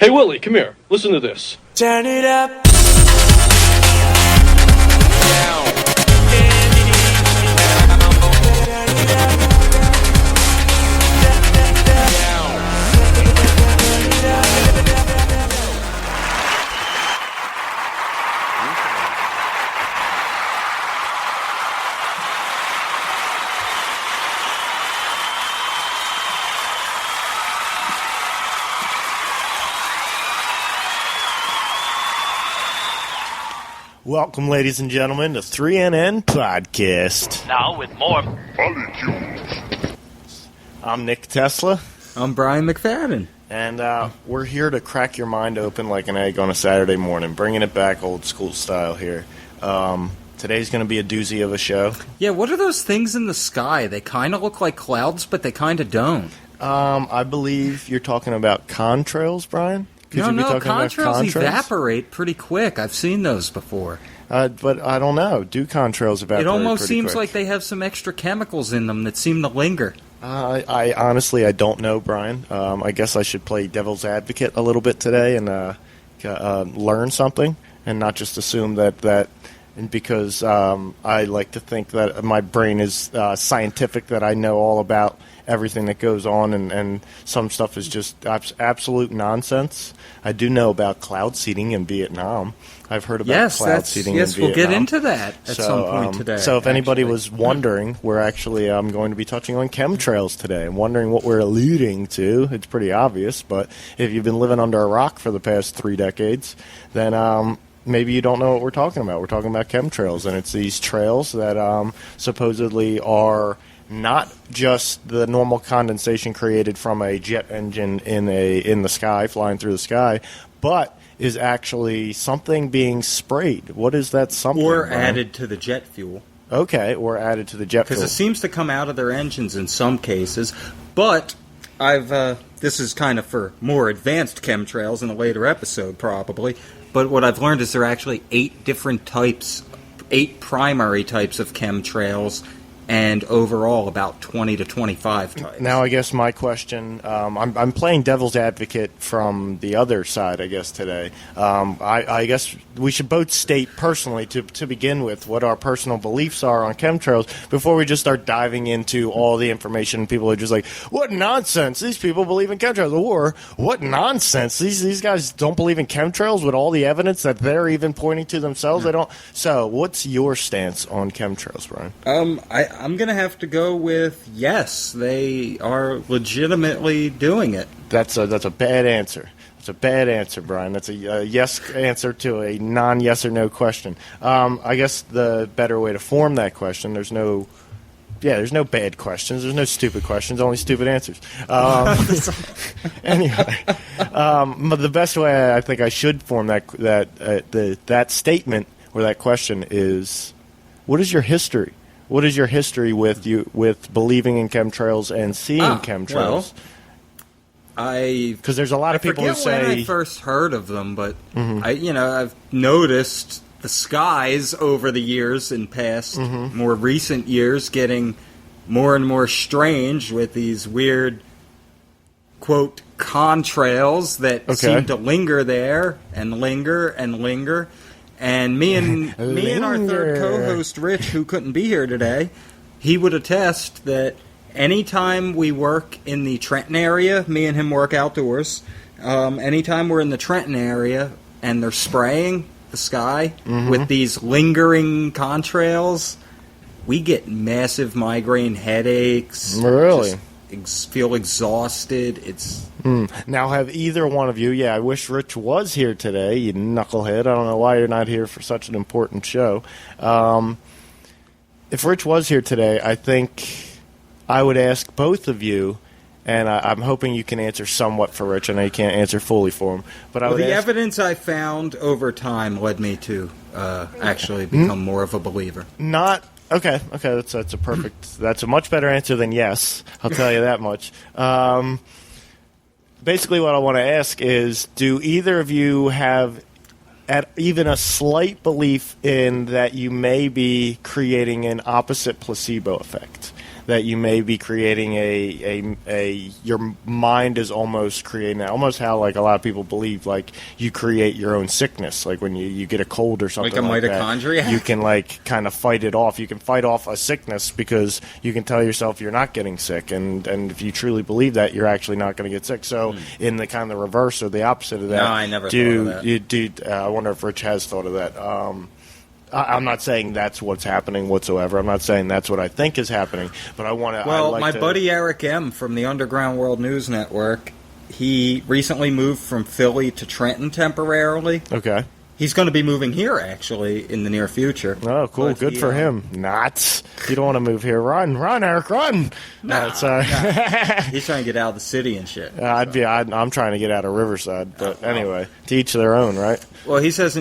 Hey, Willie, come here. Listen to this. Turn it up. Welcome, ladies and gentlemen, to 3NN Podcast. Now with more I'm Nick Tesla. I'm Brian McFadden. And we're here to crack your mind open like an egg on a Saturday morning, bringing it back old school style here. Today's going to be a doozy of a show. Yeah, what are those things in the sky? They kind of look like clouds, but they kind of don't. I believe you're talking about contrails, Brian? No, contrails evaporate pretty quick. I've seen those before. But I don't know. Do contrails evaporate? It almost pretty seems quick? like they have some extra chemicals in them that seem to linger. I honestly, I don't know, Brian. I guess I should play devil's advocate a little bit today and learn something and not just assume that because I like to think that my brain is scientific, that I know all about everything that goes on, and some stuff is just absolute nonsense. I do know about cloud seeding in Vietnam. I've heard about cloud seeding in Vietnam. Yes, we'll get into that at some point today. So if anybody was wondering, we're actually going to be touching on chemtrails today and wondering what we're alluding to. It's pretty obvious, but if you've been living under a rock for the past 3 decades, then maybe you don't know what we're talking about. We're talking about chemtrails, and it's these trails that supposedly are not just the normal condensation created from a jet engine in the sky, flying through the sky, but is actually something being sprayed. What is that something? Or added to the jet fuel. Okay, or added to the jet fuel. Because it seems to come out of their engines in some cases, but this is kind of for more advanced chemtrails in a later episode probably, but what I've learned is there are actually 8 primary types of chemtrails, and overall about 20 to 25 types. Now, I guess my question, I'm playing devil's advocate from the other side, I guess, today. I guess we should both state personally, to begin with, what our personal beliefs are on chemtrails before we just start diving into all the information. People are just like, what nonsense, these people believe in chemtrails. Or, what nonsense, these guys don't believe in chemtrails with all the evidence that they're even pointing to themselves. They don't. So, what's your stance on chemtrails, Brian? I'm going to have to go with yes, they are legitimately doing it. That's a bad answer. That's a bad answer, Brian. That's a yes answer to a non-yes or no question. I guess the better way to form that question, there's no bad questions. There's no stupid questions, only stupid answers. Anyway, but the best way I think I should form that statement or that question is, what is your history? What is your history with believing in chemtrails and seeing chemtrails? Because there's a lot of people who say, when I first heard of them, but I've noticed the skies over the years in past, more recent years, getting more and more strange with these weird, quote, contrails that seem to linger there and linger and linger. And me and our third co-host, Rich, who couldn't be here today, he would attest that anytime we work in the Trenton area, me and him work outdoors, anytime we're in the Trenton area and they're spraying the sky with these lingering contrails, we get massive migraine headaches. Really? Feel exhausted. It's Now, have either one of you, I wish Rich was here today, you knucklehead. I don't know why you're not here for such an important show. If Rich was here today, I think I would ask both of you, and I'm hoping you can answer somewhat for Rich. I know you can't answer fully for him. But the evidence I found over time led me to actually become more of a believer. Okay, that's a much better answer than yes, I'll tell you that much. Basically what I want to ask is, do either of you have even a slight belief in that you may be creating an opposite placebo effect? that you may be creating your mind is almost creating that, almost how like a lot of people believe like you create your own sickness, like when you get a cold or something like a mitochondria. that, you can like kind of fight it off. You can fight off a sickness because you can tell yourself you're not getting sick, and if you truly believe that, you're actually not going to get sick. So in the kind of reverse or the opposite of that, no, I never thought of that. I wonder if Rich has thought of that. I'm not saying that's what's happening whatsoever. I'm not saying that's what I think is happening, but I want to. Well, my buddy Eric M. from the Underground World News Network, he recently moved from Philly to Trenton temporarily. Okay. He's going to be moving here, actually, in the near future. Oh, cool. But Good for him. Not. You don't want to move here. Run, Eric, run. No. He's trying to get out of the city and shit. I'm trying to get out of Riverside, but anyway, to each their own, right? Well, he says,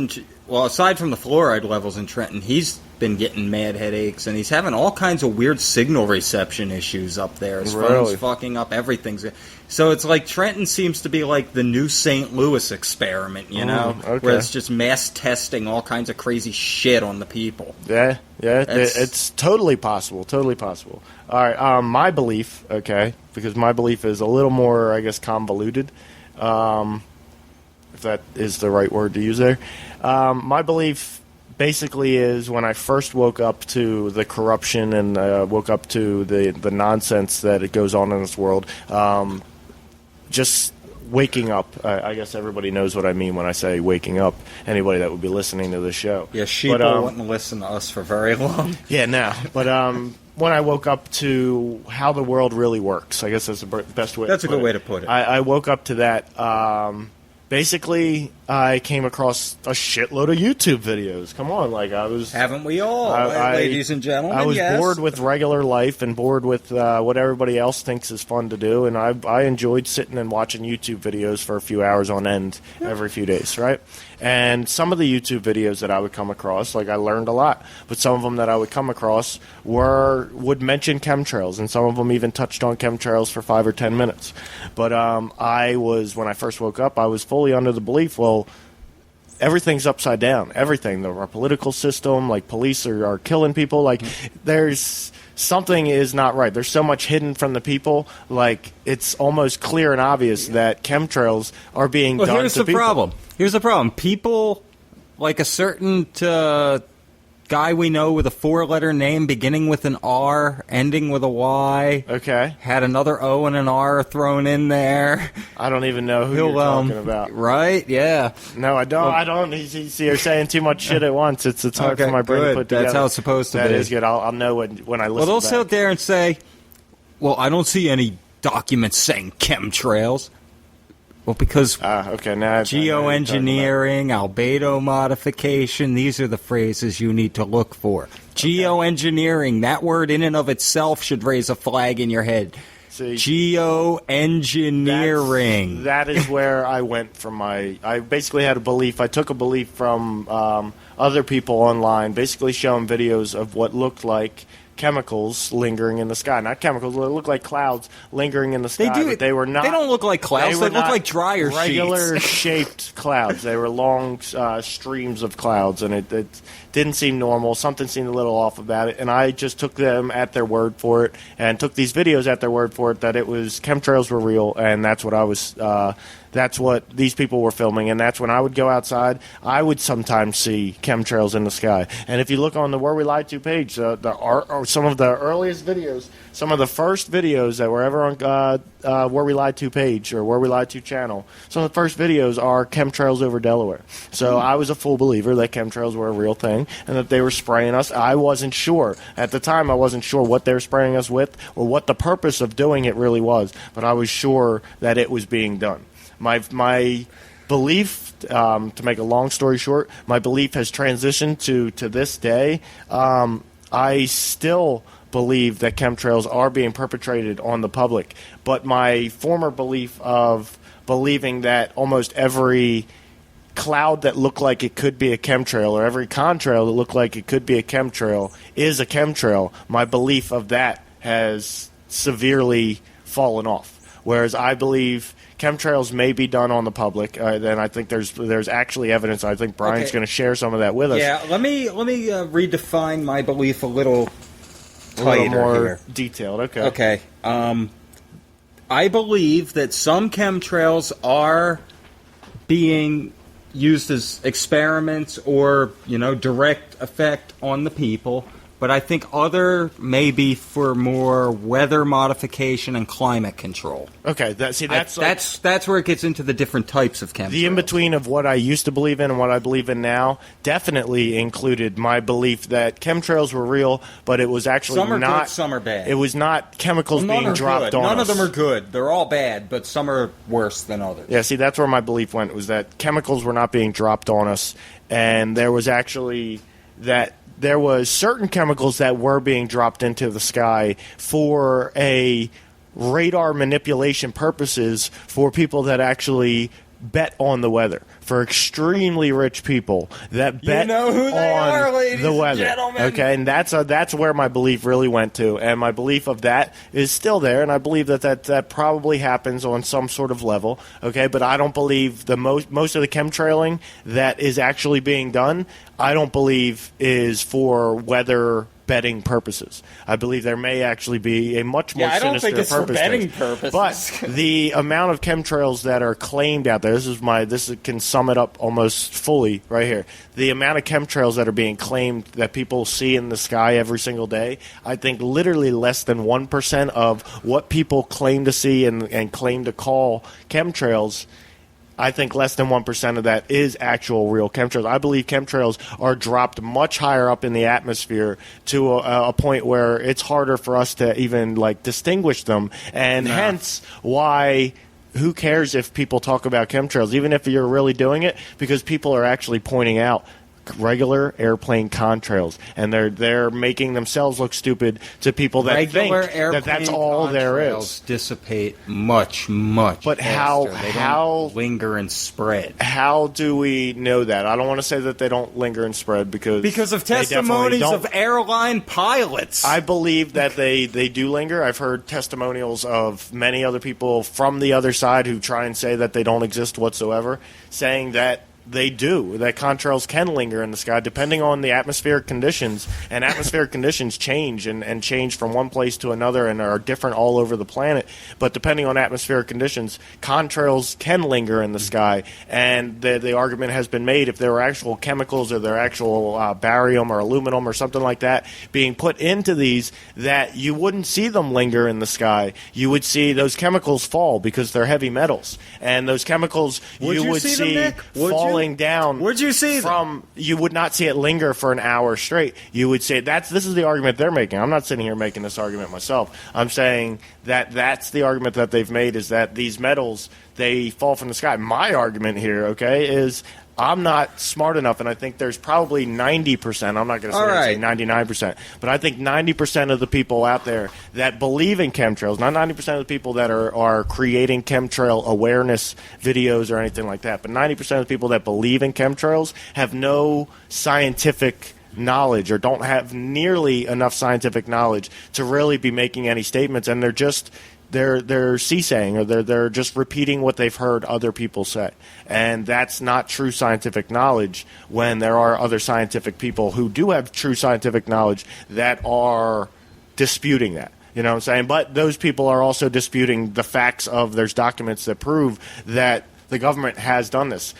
aside from the fluoride levels in Trenton, he's been getting mad headaches, and he's having all kinds of weird signal reception issues up there. His phone's fucking up, everything's... So it's like Trenton seems to be like the new St. Louis experiment, you know? Okay. Where it's just mass testing all kinds of crazy shit on the people. Yeah, it's totally possible, All right, my belief, okay, because my belief is a little more, I guess, convoluted, if that is the right word to use there. My belief basically is when I first woke up to the corruption and woke up to the nonsense that it goes on in this world, just waking up. I guess everybody knows what I mean when I say waking up, anybody that would be listening to this show. Yeah, sheeple wouldn't listen to us for very long. Yeah, no. But when I woke up to how the world really works, I guess that's the best way That's to a put good it. way to put it. I woke up to that. Basically, I came across a shitload of YouTube videos. Come on, like I was... Haven't we all, ladies and gentlemen? I was yes. bored with regular life and bored with what everybody else thinks is fun to do, and I enjoyed sitting and watching YouTube videos for a few hours on end every few days, right? And some of the YouTube videos that I would come across, like I learned a lot, but some of them that I would come across would mention chemtrails, and some of them even touched on chemtrails for 5 or 10 minutes. But when I first woke up, I was fully under the belief, well, everything's upside down. Everything. Our political system, like police are killing people. Like there's something is not right. There's so much hidden from the people. Like it's almost clear and obvious that chemtrails are being done to people. Here's the problem. People, like a certain guy we know with a 4-letter name beginning with an R, ending with a Y. Okay. Had another O and an R thrown in there. I don't even know who you're talking about. Right? Yeah. No, I don't. I don't. You're saying too much shit at once. It's hard for my brain to put together. That's how it's supposed to be. That is good. I'll know when I listen. Well, they'll back. sit there and say, "Well, I don't see any documents saying chemtrails." Well, because geoengineering, albedo modification, these are the phrases you need to look for. Geoengineering, that word in and of itself should raise a flag in your head. See, geoengineering. That is where I went from I basically had a belief. I took a belief from other people online, basically showing videos of what looked like chemicals lingering in the sky. Not chemicals, they look like clouds lingering in the sky. But they were not. They don't look like clouds. They look like dryer sheets. Regular shaped clouds. They were long streams of clouds, and it didn't seem normal. Something seemed a little off about it, and I just took them at their word for it, and took these videos at their word for it that it was chemtrails were real, and that's what I was. That's what these people were filming, and that's when I would go outside. I would sometimes see chemtrails in the sky. And if you look on the Were We Lied To page, some of the earliest videos, some of the first videos that were ever on Were We Lied To page or Were We Lied To channel, some of the first videos are chemtrails over Delaware. So I was a full believer that chemtrails were a real thing and that they were spraying us. I wasn't sure. At the time, I wasn't sure what they were spraying us with or what the purpose of doing it really was, but I was sure that it was being done. My belief, to make a long story short, my belief has transitioned to this day. I still believe that chemtrails are being perpetrated on the public, but my former belief of believing that almost every cloud that looked like it could be a chemtrail or every contrail that looked like it could be a chemtrail is a chemtrail, my belief of that has severely fallen off. Whereas I believe chemtrails may be done on the public. Then I think there's actually evidence. I think Brian's going to share some of that with us. Yeah, let me redefine my belief a little tighter more here. detailed. Okay. Okay. I believe that some chemtrails are being used as experiments or, direct effect on the people. But I think other may be for more weather modification and climate control. Okay, that's where it gets into the different types of chemtrails. The in-between of what I used to believe in and what I believe in now definitely included my belief that chemtrails were real, but it was actually some are not. Good, some are bad. It was not chemicals being dropped good. on us. None of them are good. They're all bad, but some are worse than others. Yeah, see, that's where my belief went, was that chemicals were not being dropped on us, and there was actually there was certain chemicals that were being dropped into the sky for a radar manipulation purposes for people that actually bet on the weather, for extremely rich people that bet on the weather. Okay, and that's where my belief really went to, and my belief of that is still there, and I believe that probably happens on some sort of level. Okay, but I don't believe the most of the chemtrailing that is actually being done, I don't believe is for weather betting purposes. I believe there may actually be a much more sinister purpose. I don't think it's for betting purposes. But the amount of chemtrails that are claimed out there, this can sum it up almost fully right here. The amount of chemtrails that are being claimed that people see in the sky every single day, I think literally less than 1% of what people claim to see and claim to call chemtrails, I think less than 1% of that is actual real chemtrails. I believe chemtrails are dropped much higher up in the atmosphere to a point where it's harder for us to even distinguish them, and hence why. Who cares if people talk about chemtrails, even if you're really doing it, because people are actually pointing out regular airplane contrails, and they're making themselves look stupid to people that regular think that that's all there is. Dissipate much but faster. How don't linger and spread? How do we know that? I don't want to say that they don't linger and spread because of testimonies of airline pilots. I believe that they do linger. I've heard testimonials of many other people from the other side who try and say that they don't exist whatsoever, saying that they do, that contrails can linger in the sky depending on the atmospheric conditions, and atmospheric conditions change and change from one place to another and are different all over the planet. But depending on atmospheric conditions, contrails can linger in the sky, and the argument has been made if there were actual chemicals or there are actual barium or aluminum or something like that being put into these, that you wouldn't see them linger in the sky. You would see those chemicals fall because they're heavy metals, and those chemicals you would see falling down. Would you see you would not see it linger for an hour straight. You would say this is the argument they're making. I'm not sitting here making this argument myself. I'm saying that's the argument that they've made, is that these metals, they fall from the sky. My argument here, okay, is I'm not smart enough, and I think there's probably 90%, I'm not going to say 99%, but I think 90% of the people out there that believe in chemtrails, not 90% of the people that are creating chemtrail awareness videos or anything like that, but 90% of the people that believe in chemtrails have no scientific knowledge or don't have nearly enough scientific knowledge to really be making any statements, and they're seesaying, or they're just repeating what they've heard other people say. And that's not true scientific knowledge, when there are other scientific people who do have true scientific knowledge that are disputing that. You know what I'm saying? But those people are also disputing the facts of there's documents that prove that the government has done this.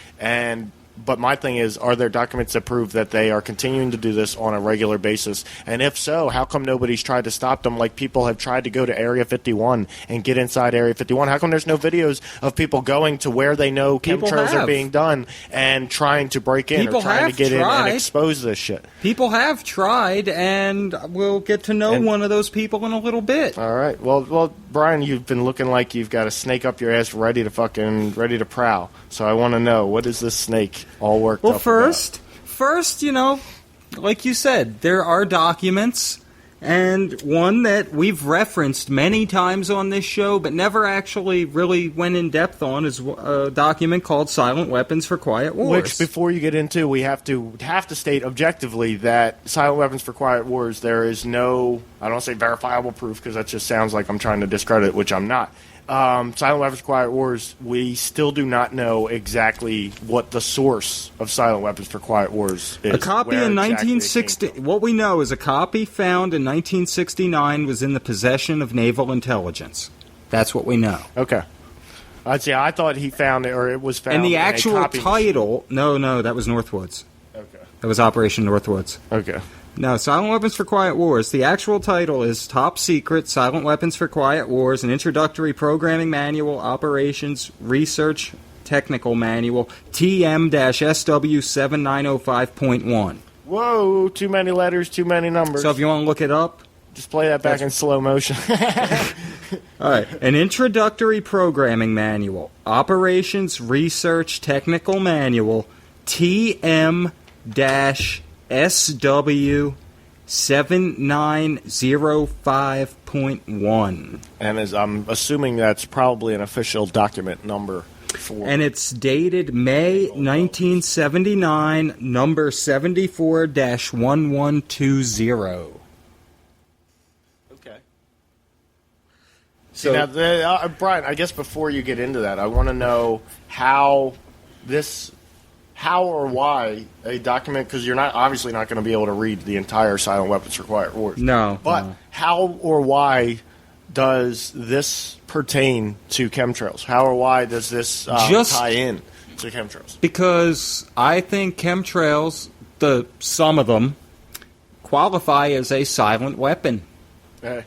But my thing is, are there documents that prove that they are continuing to do this on a regular basis? And if so, how come nobody's tried to stop them, like people have tried to go to Area 51 and get inside Area 51? How come there's no videos of people going to where they know chemtrails are being done and trying to break in or trying to get in and expose this shit? People have tried, and we'll get to know one of those people in a little bit. All right. Well, Brian, you've been looking like you've got a snake up your ass ready to prowl. So I want to know, what is this snake all worked up about? First, like you said, there are documents, and one that we've referenced many times on this show but never actually really went in depth on is a document called Silent Weapons for Quiet Wars. Which, before you get into, we have to state objectively that Silent Weapons for Quiet Wars, there is no, I don't say verifiable proof, because that just sounds like I'm trying to discredit it, which I'm not. Silent Weapons for Quiet Wars, we still do not know exactly what the source of Silent Weapons for Quiet Wars is. A copy in 1960. What we know is a copy found in 1969 was in the possession of naval intelligence. That's what we know. Okay. See, I thought he found it, or it was found. And the in actual a copy title, no, that was Northwoods. Okay. That was Operation Northwoods. Okay. No, Silent Weapons for Quiet Wars. The actual title is Top Secret Silent Weapons for Quiet Wars, an Introductory Programming Manual, Operations Research Technical Manual, TM-SW7905.1. Whoa, too many letters, too many numbers. So if you want to look it up, just play that back in slow motion. All right. An Introductory Programming Manual, Operations Research Technical Manual, TM-SW7905.1. And I'm assuming that's probably an official document number for. And it's dated May 1979, number 74-1120. Okay. So now, Brian, I guess before you get into that, I want to know how or why a document, because you're obviously not going to be able to read the entire Silent Weapons for Quiet Wars. No. But how or why does this pertain to chemtrails? How or why does this tie in to chemtrails? Because I think chemtrails, some of them, qualify as a silent weapon. Okay.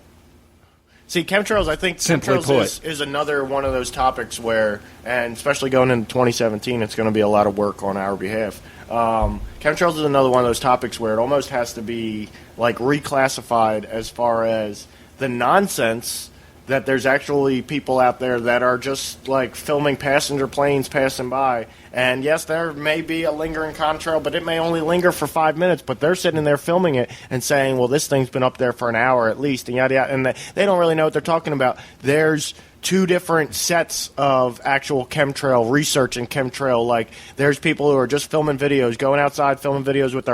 See, chemtrails, I think Simply chemtrails is another one of those topics where, and especially going into 2017, it's going to be a lot of work on our behalf. Chemtrails is another one of those topics where it almost has to be like reclassified as far as the nonsense that there's actually people out there that are just like filming passenger planes passing by. And yes, there may be a lingering contrail, but it may only linger for 5 minutes. But they're sitting there filming it and saying, well, this thing's been up there for an hour at least, and yada yada. And they don't really know what they're talking about. There's two different sets of actual chemtrail research and chemtrail. Like, there's people who are just filming videos, going outside, filming videos with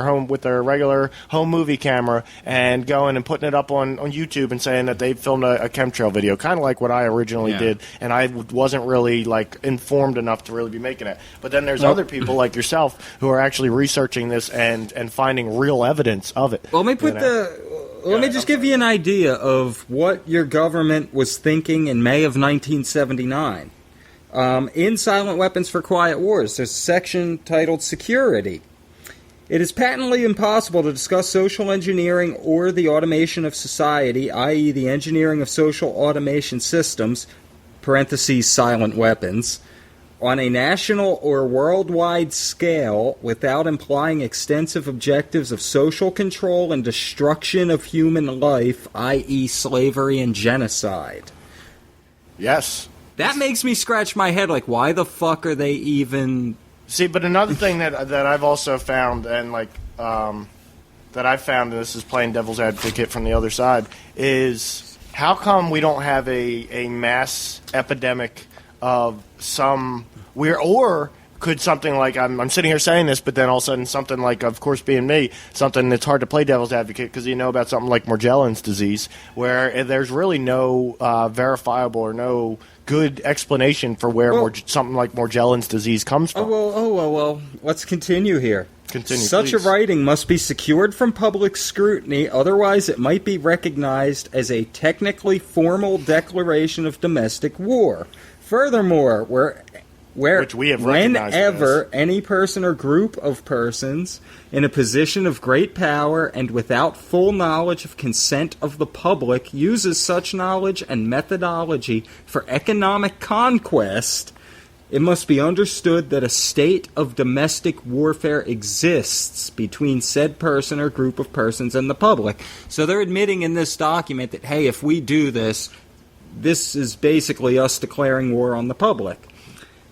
their regular home movie camera, and going and putting it up on YouTube and saying that they filmed a chemtrail video, kind of like what I originally did, and I wasn't really like informed enough to really be making it. But then there's other people like yourself who are actually researching this and finding real evidence of it. Well, let me Let me just give you an idea of what your government was thinking in May of 1979. In Silent Weapons for Quiet Wars, there's a section titled Security. It is patently impossible to discuss social engineering or the automation of society, i.e. the engineering of social automation systems, parentheses silent weapons, on a national or worldwide scale without implying extensive objectives of social control and destruction of human life, i.e. slavery and genocide. Yes. That makes me scratch my head, like, why the fuck are they even... See, but another thing that I've also found, and that I've found, and this is playing devil's advocate from the other side, is how come we don't have a mass epidemic of some... Or could something like, I'm sitting here saying this, but then all of a sudden something like, of course being me, something that's hard to play devil's advocate because you know about something like Morgellons disease, where there's really no verifiable or no good explanation for where something like Morgellons disease comes from. Well, let's continue here. Such please. a writing must be secured from public scrutiny, otherwise it might be recognized as a technically formal declaration of domestic war. Furthermore, which we have recognized whenever any person or group of persons in a position of great power and without full knowledge of consent of the public uses such knowledge and methodology for economic conquest, it must be understood that a state of domestic warfare exists between said person or group of persons and the public. So they're admitting in this document that, hey, if we do this, this is basically us declaring war on the public.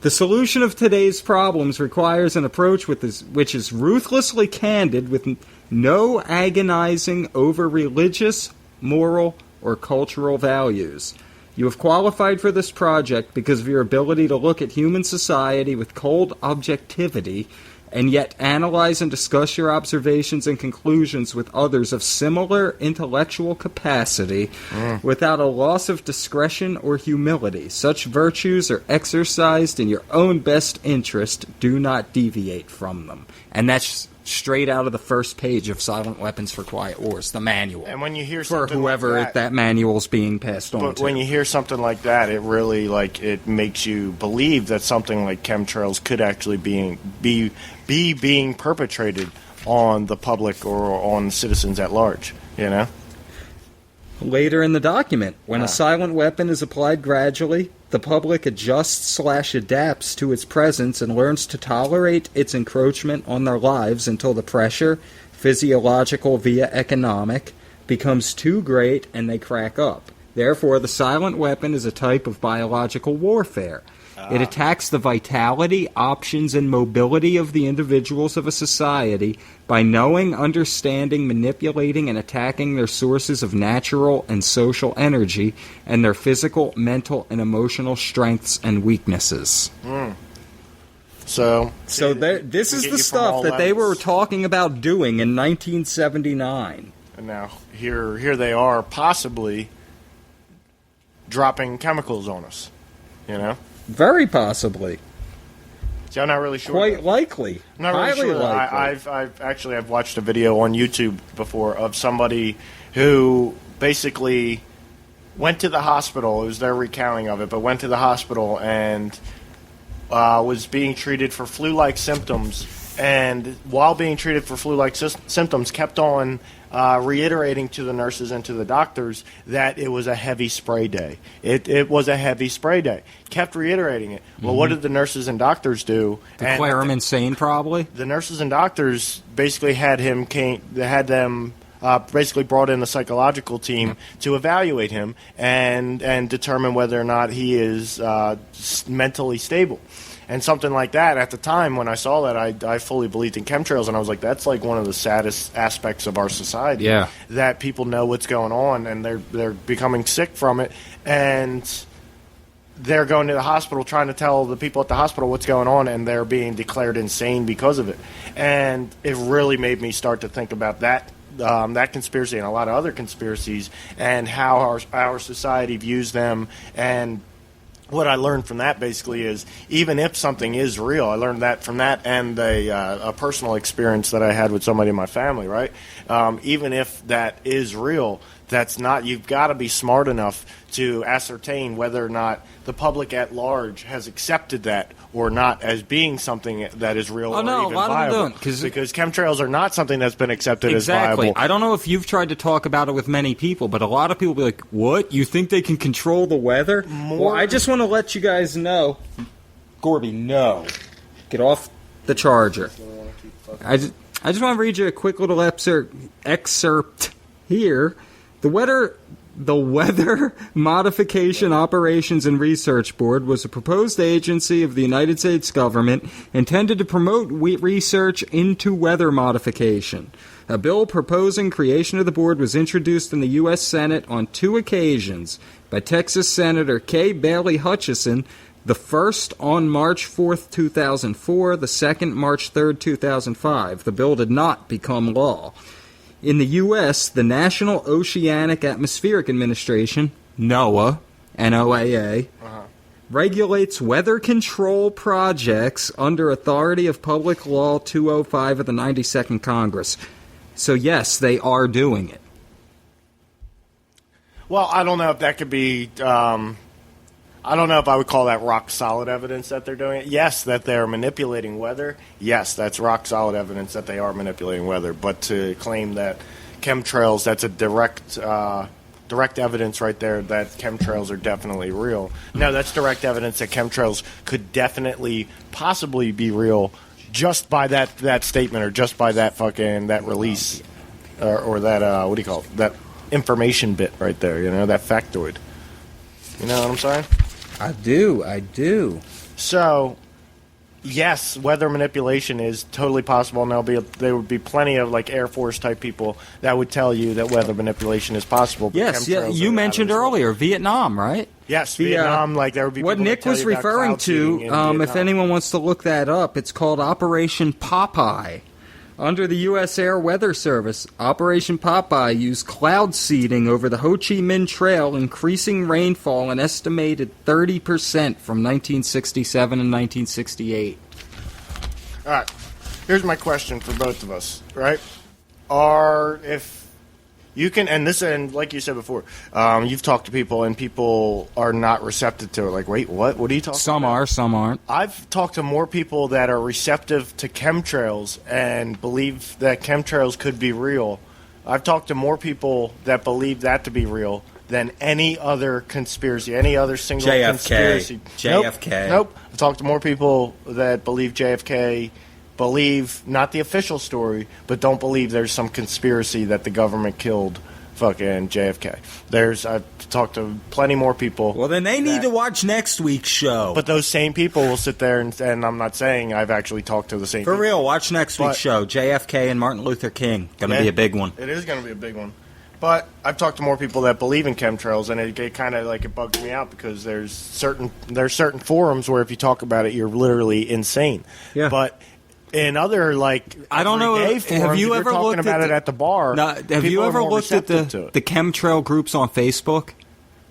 The solution of today's problems requires an approach which is ruthlessly candid with no agonizing over religious, moral, or cultural values. You have qualified for this project because of your ability to look at human society with cold objectivity and yet analyze and discuss your observations and conclusions with others of similar intellectual capacity without a loss of discretion or humility. Such virtues are exercised in your own best interest. Do not deviate from them. And that's straight out of the first page of Silent Weapons for Quiet Wars, the manual. And when you hear for something whoever like that manual's being passed on but to. when you hear something like that, it really it makes you believe that something like chemtrails could actually be being perpetrated on the public or on citizens at large. You know. Later in the document, when a silent weapon is applied gradually, the public adjusts/adapts to its presence and learns to tolerate its encroachment on their lives until the pressure, physiological via economic, becomes too great and they crack up. Therefore, the silent weapon is a type of biological warfare. It attacks the vitality, options, and mobility of the individuals of a society by knowing, understanding, manipulating, and attacking their sources of natural and social energy and their physical, mental, and emotional strengths and weaknesses. So this is the stuff that they were talking about doing in 1979. And now here they are possibly dropping chemicals on us. You know. Very possibly. See, I'm not really sure. Quite likely. I'm not really sure. I've watched a video on YouTube before of somebody who basically went to the hospital. It was their recounting of it, but went to the hospital and was being treated for flu-like symptoms. And while being treated for flu-like symptoms, kept on reiterating to the nurses and to the doctors that it was a heavy spray day. It was a heavy spray day. Kept reiterating it. Well, what did the nurses and doctors do? Declare him insane, probably? The nurses and doctors basically had them basically brought in a psychological team to evaluate him and determine whether or not he is mentally stable. And something like that, at the time when I saw that, I fully believed in chemtrails, and I was like, that's like one of the saddest aspects of our society. Yeah. That people know what's going on, and they're becoming sick from it, and they're going to the hospital trying to tell the people at the hospital what's going on, and they're being declared insane because of it. And it really made me start to think about that conspiracy and a lot of other conspiracies and how our society views them. And what I learned from that basically is even if something is real, I learned that from that and a personal experience that I had with somebody in my family, right? Even if that is real, that's not, you've got to be smart enough to ascertain whether or not the public at large has accepted that or not as being something that is real or even viable. A lot of them don't. Because chemtrails are not something that's been accepted as Exactly. viable. I don't know if you've tried to talk about it with many people, but a lot of people be like, what? You think they can control the weather? Well, I just want to let you guys know. Gorby, no. Get off the charger. I just want to read you a quick little excerpt here. The Weather Modification Operations and Research Board was a proposed agency of the United States government intended to promote research into weather modification. A bill proposing creation of the board was introduced in the U.S. Senate on 2 occasions by Texas Senator Kay Bailey Hutchison, the first on March 4th, 2004, the second March 3rd, 2005. The bill did not become law. In the U.S., the National Oceanic Atmospheric Administration, NOAA, NOAA, regulates weather control projects under authority of Public Law 205 of the 92nd Congress. So, yes, they are doing it. Well, I don't know if that could be... I don't know if I would call that rock-solid evidence that they're doing it. Yes, that they're manipulating weather. Yes, that's rock-solid evidence that they are manipulating weather. But to claim that chemtrails, that's a direct evidence right there that chemtrails are definitely real. No, that's direct evidence that chemtrails could definitely, possibly be real just by that statement or just by that release or that, what do you call it, that information bit right there, that factoid. You know what I'm saying? I do. So, yes, weather manipulation is totally possible, and there would be plenty of like Air Force type people that would tell you that weather manipulation is possible. But Yes, yeah, chemtrails you are mentioned out of this world. earlier Vietnam, right? Yes, The, Vietnam. Like there would be what people that Nick tell was you about referring cloud seeding to. in If Vietnam. anyone wants to look that up, it's called Operation Popeye. Under the U.S. Air Weather Service, Operation Popeye used cloud seeding over the Ho Chi Minh Trail, increasing rainfall an estimated 30% from 1967 and 1968. All right, here's my question for both of us. Right, if you can, and like you said before, you've talked to people and people are not receptive to it. Like, wait, what? What are you talking about? Some are, some aren't. I've talked to more people that are receptive to chemtrails and believe that chemtrails could be real. I've talked to more people that believe that to be real than any other conspiracy, any other single conspiracy. JFK. Nope. I've talked to more people that believe JFK, believe not the official story, but don't believe there's some conspiracy that the government killed fucking JFK. I've talked to plenty more people. Well, then they need to watch next week's show. But those same people will sit there and I'm not saying I've actually talked to the same For people. real, watch next week's show. JFK and Martin Luther King. Going to be a big one. It is going to be a big one. But I've talked to more people that believe in chemtrails, and it kind of like it bugs me out because there's certain forums where if you talk about it, you're literally insane. Yeah. But in other I don't know. forums, Have you if ever you're talking looked about it at the bar? No, have people you are ever more looked at receptive to it. the chemtrail groups on Facebook?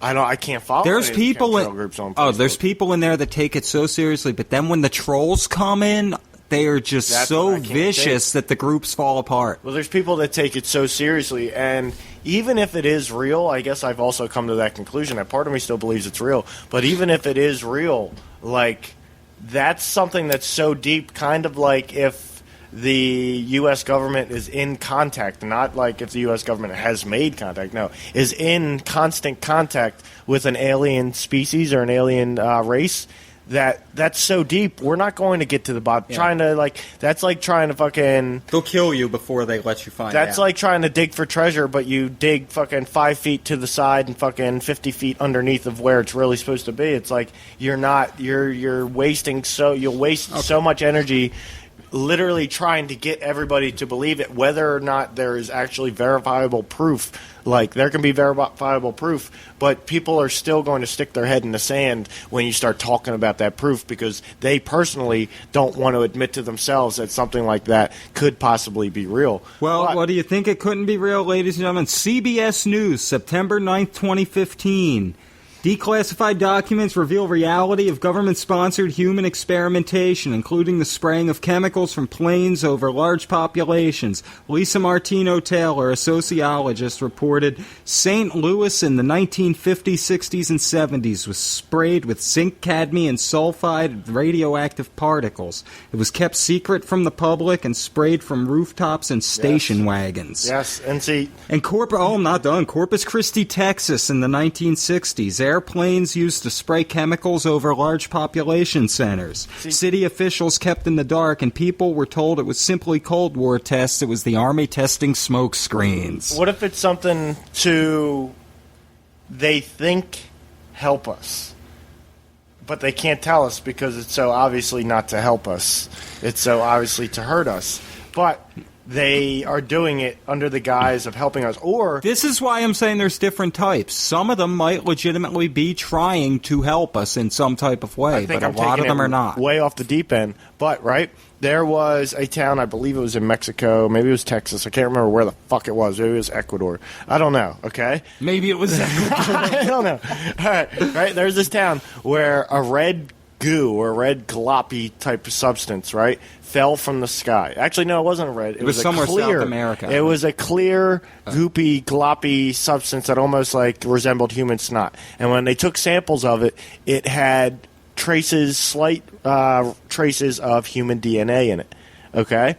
I can't follow. There's any of the people chemtrail groups on Facebook. Facebook. there's people in there that take it so seriously, but then when the trolls come in, they are just That's so what I can't vicious that the groups fall apart. Well, there's people that take it so seriously, and even if it is real, I guess I've also come to that conclusion that part of me still believes it's real. But even if it is real, like, that's something that's so deep, kind of like if the U.S. government is in contact, not like if the U.S. government has made contact, no, is in constant contact with an alien species or an alien race. That's so deep. We're not going to get to the bottom. Yeah. That's like trying to fucking. They'll kill you before they let you find out. That's like trying to dig for treasure, but you dig fucking 5 feet to the side and fucking 50 feet underneath of where it's really supposed to be. It's like you're wasting you'll waste so much energy literally trying to get everybody to believe it, whether or not there is actually verifiable proof. Like, there can be verifiable proof, but people are still going to stick their head in the sand when you start talking about that proof because they personally don't want to admit to themselves that something like that could possibly be real. Well, what do you think it couldn't be real, ladies and gentlemen? CBS News, September 9th, 2015. Declassified documents reveal reality of government-sponsored human experimentation, including the spraying of chemicals from planes over large populations. Lisa Martino-Taylor, a sociologist, reported St. Louis in the 1950s, 60s, and 70s was sprayed with zinc, cadmium, and sulfide radioactive particles. It was kept secret from the public and sprayed from rooftops and station wagons. Yes, and see... And I'm not done. Corpus Christi, Texas in the 1960s. Airplanes used to spray chemicals over large population centers. City officials kept in the dark, and people were told it was simply Cold War tests. It was the Army testing smoke screens. What if it's something they think help us, but they can't tell us because it's so obviously not to help us. It's so obviously to hurt us. But they are doing it under the guise of helping us. Or this is why I'm saying there's different types. Some of them might legitimately be trying to help us in some type of way, but a lot of them are not. Way off the deep end. But, right, there was a town, I believe it was in Mexico, maybe it was Texas, I can't remember where the fuck it was. Maybe it was Ecuador. I don't know, okay? Maybe it was Ecuador. I don't know. All right, there's this town where a red goo or red gloppy type of substance, right, fell from the sky. Actually, no, it wasn't a red. It was somewhere clear, South America. It was a clear, goopy, gloppy substance that almost like resembled human snot. And when they took samples of it, it had slight traces of human DNA in it. Okay?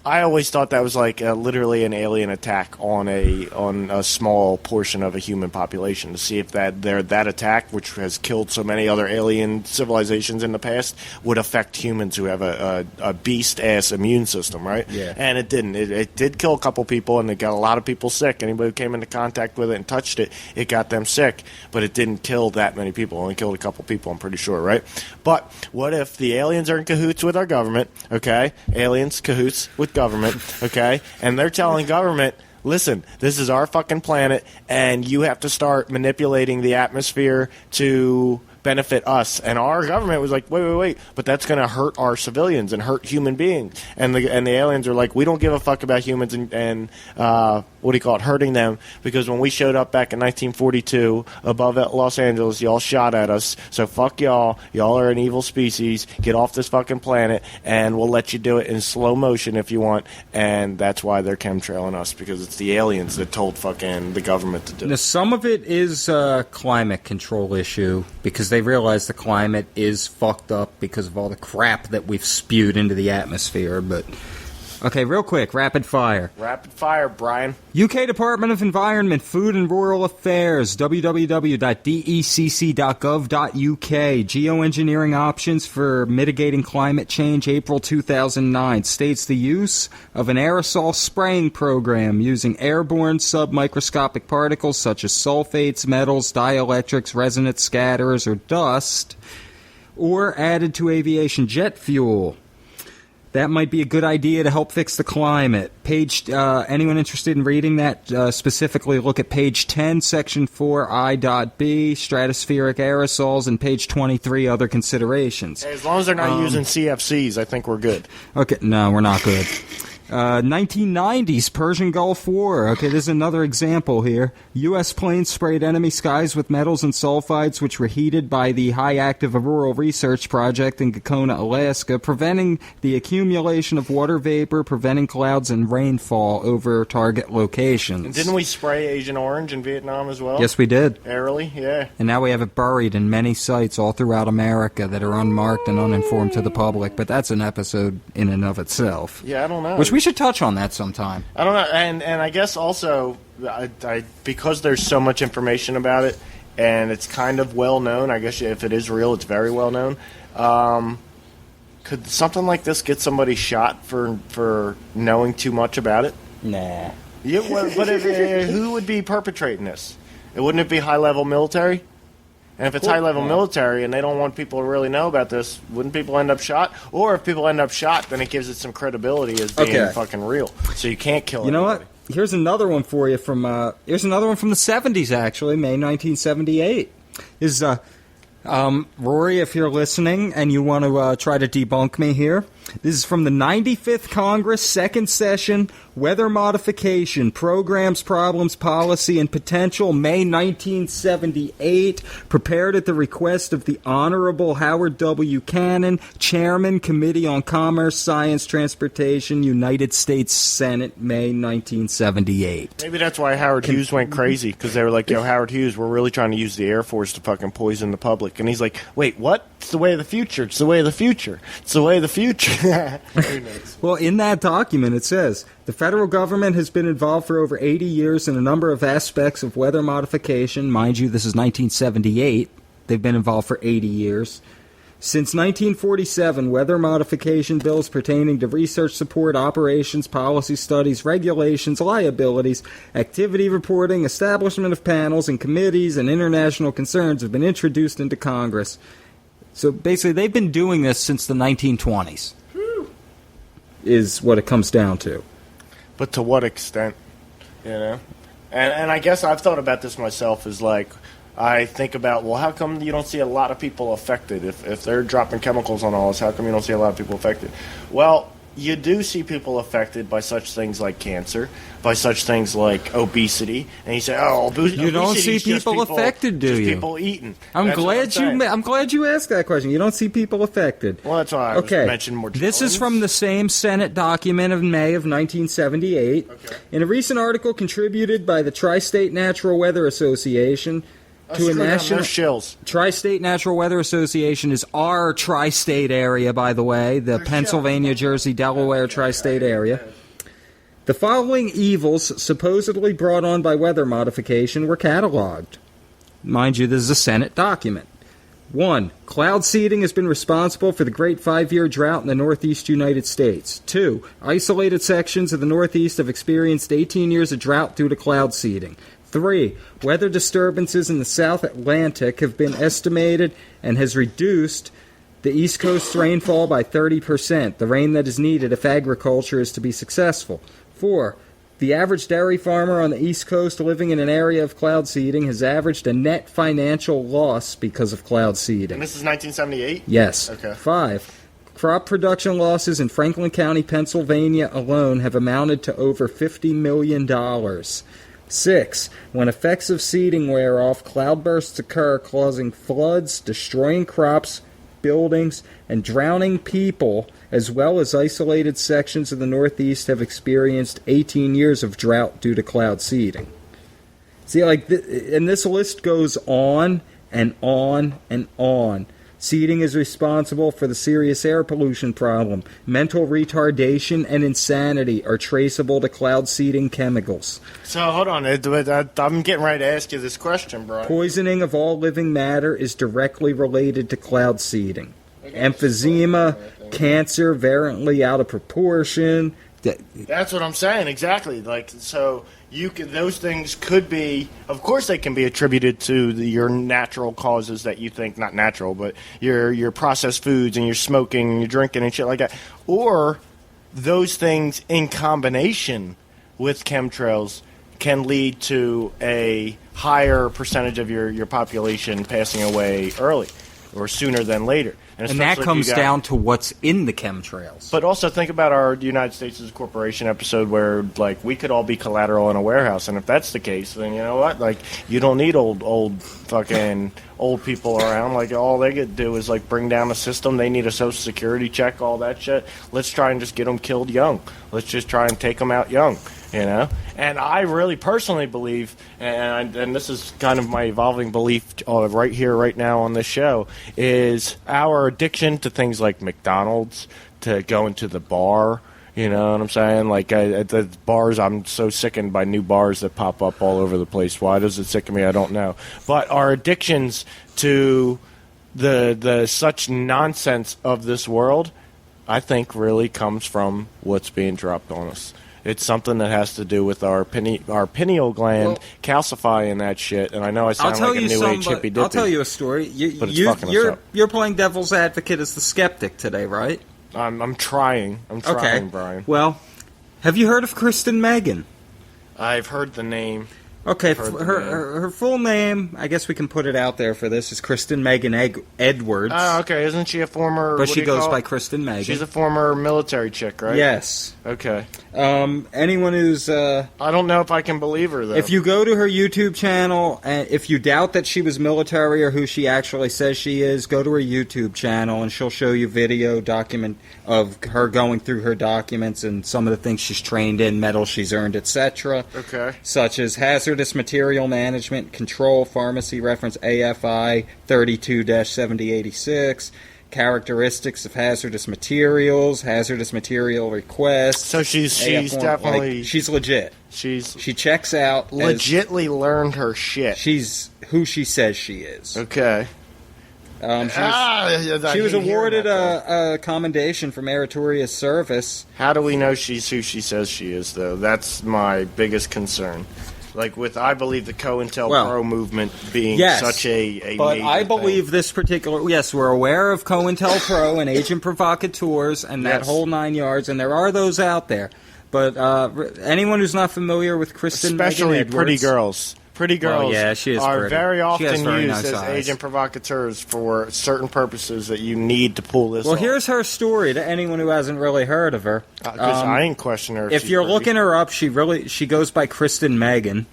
I always thought that was like literally an alien attack on a small portion of a human population to see if that attack, which has killed so many other alien civilizations in the past, would affect humans who have a beast-ass immune system, right? Yeah. And it didn't. It did kill a couple people, and it got a lot of people sick. Anybody who came into contact with it and touched it, it got them sick. But it didn't kill that many people. It only killed a couple people, I'm pretty sure, right? But what if the aliens are in cahoots with our government, okay? Aliens, cahoots with government, okay? And they're telling government, listen, this is our fucking planet, and you have to start manipulating the atmosphere to benefit us. And our government was like, wait, but that's going to hurt our civilians and hurt human beings. And the aliens are like, we don't give a fuck about humans and hurting them, because when we showed up back in 1942 above at Los Angeles, y'all shot at us. So fuck y'all. Y'all are an evil species. Get off this fucking planet, and we'll let you do it in slow motion if you want. And that's why they're chemtrailing us, because it's the aliens that told fucking the government to do it. Now, some of it is a climate control issue, because they realize the climate is fucked up because of all the crap that we've spewed into the atmosphere. But okay, real quick, rapid fire. Rapid fire, Brian. UK Department of Environment, Food and Rural Affairs, www.decc.gov.uk, geoengineering options for mitigating climate change, April 2009, states the use of an aerosol spraying program using airborne submicroscopic particles such as sulfates, metals, dielectrics, resonance scatterers, or dust, or added to aviation jet fuel. That might be a good idea to help fix the climate. Anyone interested in reading that? Specifically, look at page 10, section 4I.B, stratospheric aerosols, and page 23, other considerations. Hey, as long as they're not using CFCs, I think we're good. Okay, no, we're not good. 1990s Persian Gulf War. Okay, there's another example here. U.S. planes sprayed enemy skies with metals and sulfides, which were heated by the High Active Auroral Research Project in Gakona, Alaska, preventing the accumulation of water vapor, preventing clouds and rainfall over target locations. And didn't we spray Agent Orange in Vietnam as well? Yes, we did. Airily, yeah. And now we have it buried in many sites all throughout America that are unmarked and uninformed to the public, but that's an episode in and of itself. Yeah, I don't know. Which we should touch on that sometime. I don't know, and I guess also, because there's so much information about it, and it's kind of well known, I guess if it is real, it's very well known, could something like this get somebody shot for knowing too much about it? Nah. Yeah, but who would be perpetrating this? Wouldn't it be high-level military? And if it's high-level military and they don't want people to really know about this, wouldn't people end up shot? Or if people end up shot, then it gives it some credibility as being fucking real. So you can't kill anybody. You know what? Here's another one for you from the 70s, actually, May 1978. Is Rory, if you're listening and you want to try to debunk me here, this is from the 95th Congress, second session, Weather Modification, Programs, Problems, Policy, and Potential, May 1978, prepared at the request of the Honorable Howard W. Cannon, Chairman, Committee on Commerce, Science, Transportation, United States Senate, May 1978. Maybe that's why Howard Hughes went crazy, because they were like, yo, Howard Hughes, we're really trying to use the Air Force to fucking poison the public. And he's like, wait, what? It's the way of the future. It's the way of the future. It's the way of the future. Well, in that document it says, the federal government has been involved for over 80 years in a number of aspects of weather modification. Mind you, this is 1978. They've been involved for 80 years. Since 1947, weather modification bills pertaining to research support, operations, policy studies, regulations, liabilities, activity reporting, establishment of panels and committees, and international concerns have been introduced into Congress. So basically, they've been doing this since the 1920s, is what it comes down to. But to what extent, you know? And I guess I've thought about this myself, is like, I think about, well, how come you don't see a lot of people affected? If they're dropping chemicals on all us, how come you don't see a lot of people affected? Well, you do see people affected by such things like cancer, by such things like obesity, and you say, "Oh, obesity." You don't see people affected, do you? People eating. I'm glad you asked that question. You don't see people affected. Well, that's why I was mentioning more. This is from the same Senate document of May of 1978. Okay. In a recent article contributed by the Tri-State Natural Weather Association. to a national shills. Tri-State Natural Weather Association is our tri-state area, by the way, the Pennsylvania, Jersey, Delaware tri-state area. The following evils supposedly brought on by weather modification were cataloged. Mind you, this is a Senate document. 1. Cloud seeding has been responsible for the Great 5-Year Drought in the Northeast United States. 2. Isolated sections of the Northeast have experienced 18 years of drought due to cloud seeding. 3. Weather disturbances in the South Atlantic have been estimated and has reduced the East Coast rainfall by 30%, the rain that is needed if agriculture is to be successful. 4. The average dairy farmer on the East Coast living in an area of cloud seeding has averaged a net financial loss because of cloud seeding. And this is 1978? Yes. Okay. 5. Crop production losses in Franklin County, Pennsylvania alone have amounted to over $50 million. 6. When effects of seeding wear off, cloudbursts occur, causing floods, destroying crops, buildings, and drowning people, as well as isolated sections of the Northeast have experienced 18 years of drought due to cloud seeding. See, and this list goes on and on and on. Seeding is responsible for the serious air pollution problem. Mental retardation and insanity are traceable to cloud seeding chemicals. So, hold on. I'm getting ready to ask you this question, Brian. Poisoning of all living matter is directly related to cloud seeding. Emphysema, cancer, variantly out of proportion. That's what I'm saying, exactly. So those things could be, of course, they can be attributed to your natural causes that you think, not natural, but your processed foods and your smoking and your drinking and shit like that. Or those things in combination with chemtrails can lead to a higher percentage of your population passing away early or sooner than later. And that comes down to what's in the chemtrails. But also think about our United States as a corporation episode where, we could all be collateral in a warehouse. And if that's the case, then you know what? You don't need old people around. All they could do is, bring down a system. They need a Social Security check, all that shit. Let's try and just get them killed young. Let's just try and take them out young. And I really personally believe, and this is kind of my evolving belief right here, right now on this show, is our addiction to things like McDonald's, to going to the bar, you know what I'm saying? At the bars, I'm so sickened by new bars that pop up all over the place. Why does it sicken me? I don't know. But our addictions to the such nonsense of this world, I think really comes from what's being dropped on us. It's something that has to do with our pineal gland calcifying that shit. And I know I sound like a new age hippy dippy. I'll tell you a story. You're playing devil's advocate as the skeptic today, right? I'm trying. Okay. Brian. Well, have you heard of Kristen Megan? I've heard the name. Okay, her full name, I guess we can put it out there for this, is Kristen Megan Edwards. Oh, okay. Isn't she a former... But she goes by Kristen Megan. She's a former military chick, right? Yes. Okay. Anyone who's... I don't know if I can believe her, though. If you go to her YouTube channel, and if you doubt that she was military or who she actually says she is, go to her YouTube channel and she'll show you video document of her going through her documents and some of the things she's trained in, medals she's earned, etc. Okay. Such as hazardous material management, control, pharmacy reference AFI 32-7086, characteristics of hazardous materials, hazardous material requests. So she's definitely... she's legit. She checks out... Legitly learned her shit. She's who she says she is. Okay. She was awarded a commendation for meritorious service. How do we know she's who she says she is, though? That's my biggest concern. With, I believe, the COINTELPRO movement being such a but major I believe thing. this particular... Yes, we're aware of COINTELPRO and Agent Provocateurs and that whole 9 yards, and there are those out there. But anyone who's not familiar with Kristen Especially Megan Edwards, pretty girls. Pretty girls she is are pretty. very often used nice as eyes. agent provocateurs for certain purposes that you need to pull this off. Here's her story to anyone who hasn't really heard of her. Because I ain't questioning her. If you're looking her up, she goes by Kristen Megan,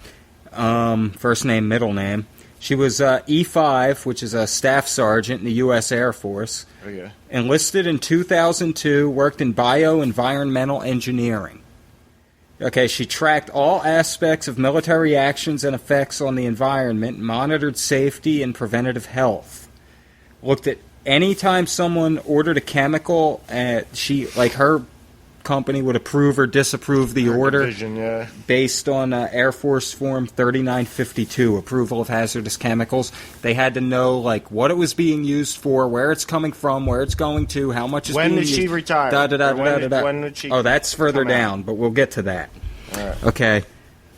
first name, middle name. She was E5, which is a staff sergeant in the U.S. Air Force. Okay. Enlisted in 2002, worked in bioenvironmental engineering. Okay, she tracked all aspects of military actions and effects on the environment, monitored safety and preventative health. Looked at any time someone ordered a chemical, her company would approve or disapprove the order division, based on Air Force Form 3952, approval of hazardous chemicals. They had to know what it was being used for, where it's coming from, where it's going to, how much is when being did used. she retire? When did she? Oh, that's further down, but we'll get to that. All right. Okay.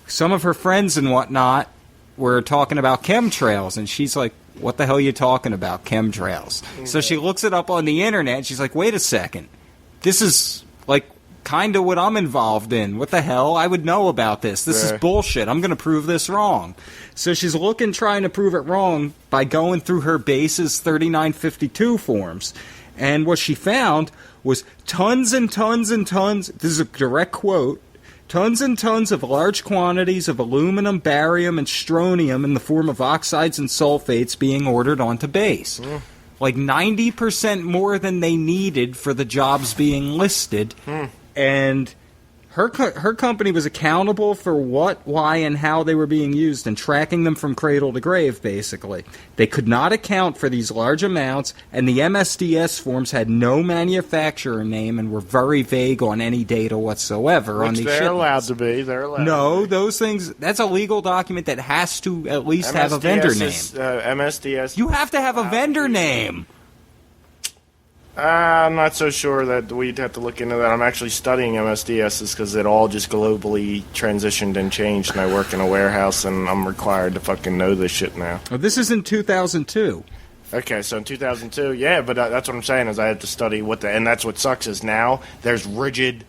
Some of her friends and whatnot were talking about chemtrails, and she's like, what the hell are you talking about, chemtrails? Okay. So she looks it up on the internet, and she's like, wait a second. This is kind of what I'm involved in. What the hell? I would know about this. This is bullshit. I'm going to prove this wrong. So she's trying to prove it wrong by going through her base's 3952 forms. And what she found was tons and tons and tons, this is a direct quote, tons and tons of large quantities of aluminum, barium, and strontium in the form of oxides and sulfates being ordered onto base. 90% more than they needed for the jobs being listed. And her company was accountable for what, why, and how they were being used and tracking them from cradle to grave, basically. They could not account for these large amounts, and the MSDS forms had no manufacturer name and were very vague on any data whatsoever. Which they're allowed to be. No, those things, that's a legal document that has to at least have a vendor name. MSDS. You have to have a vendor name. I'm not so sure that we'd have to look into that. I'm actually studying MSDSs because it all just globally transitioned and changed, and I work in a warehouse, and I'm required to fucking know this shit now. Well, this is in 2002. Okay, so in 2002, yeah, but that's what I'm saying is I had to study and that's what sucks is now there's rigid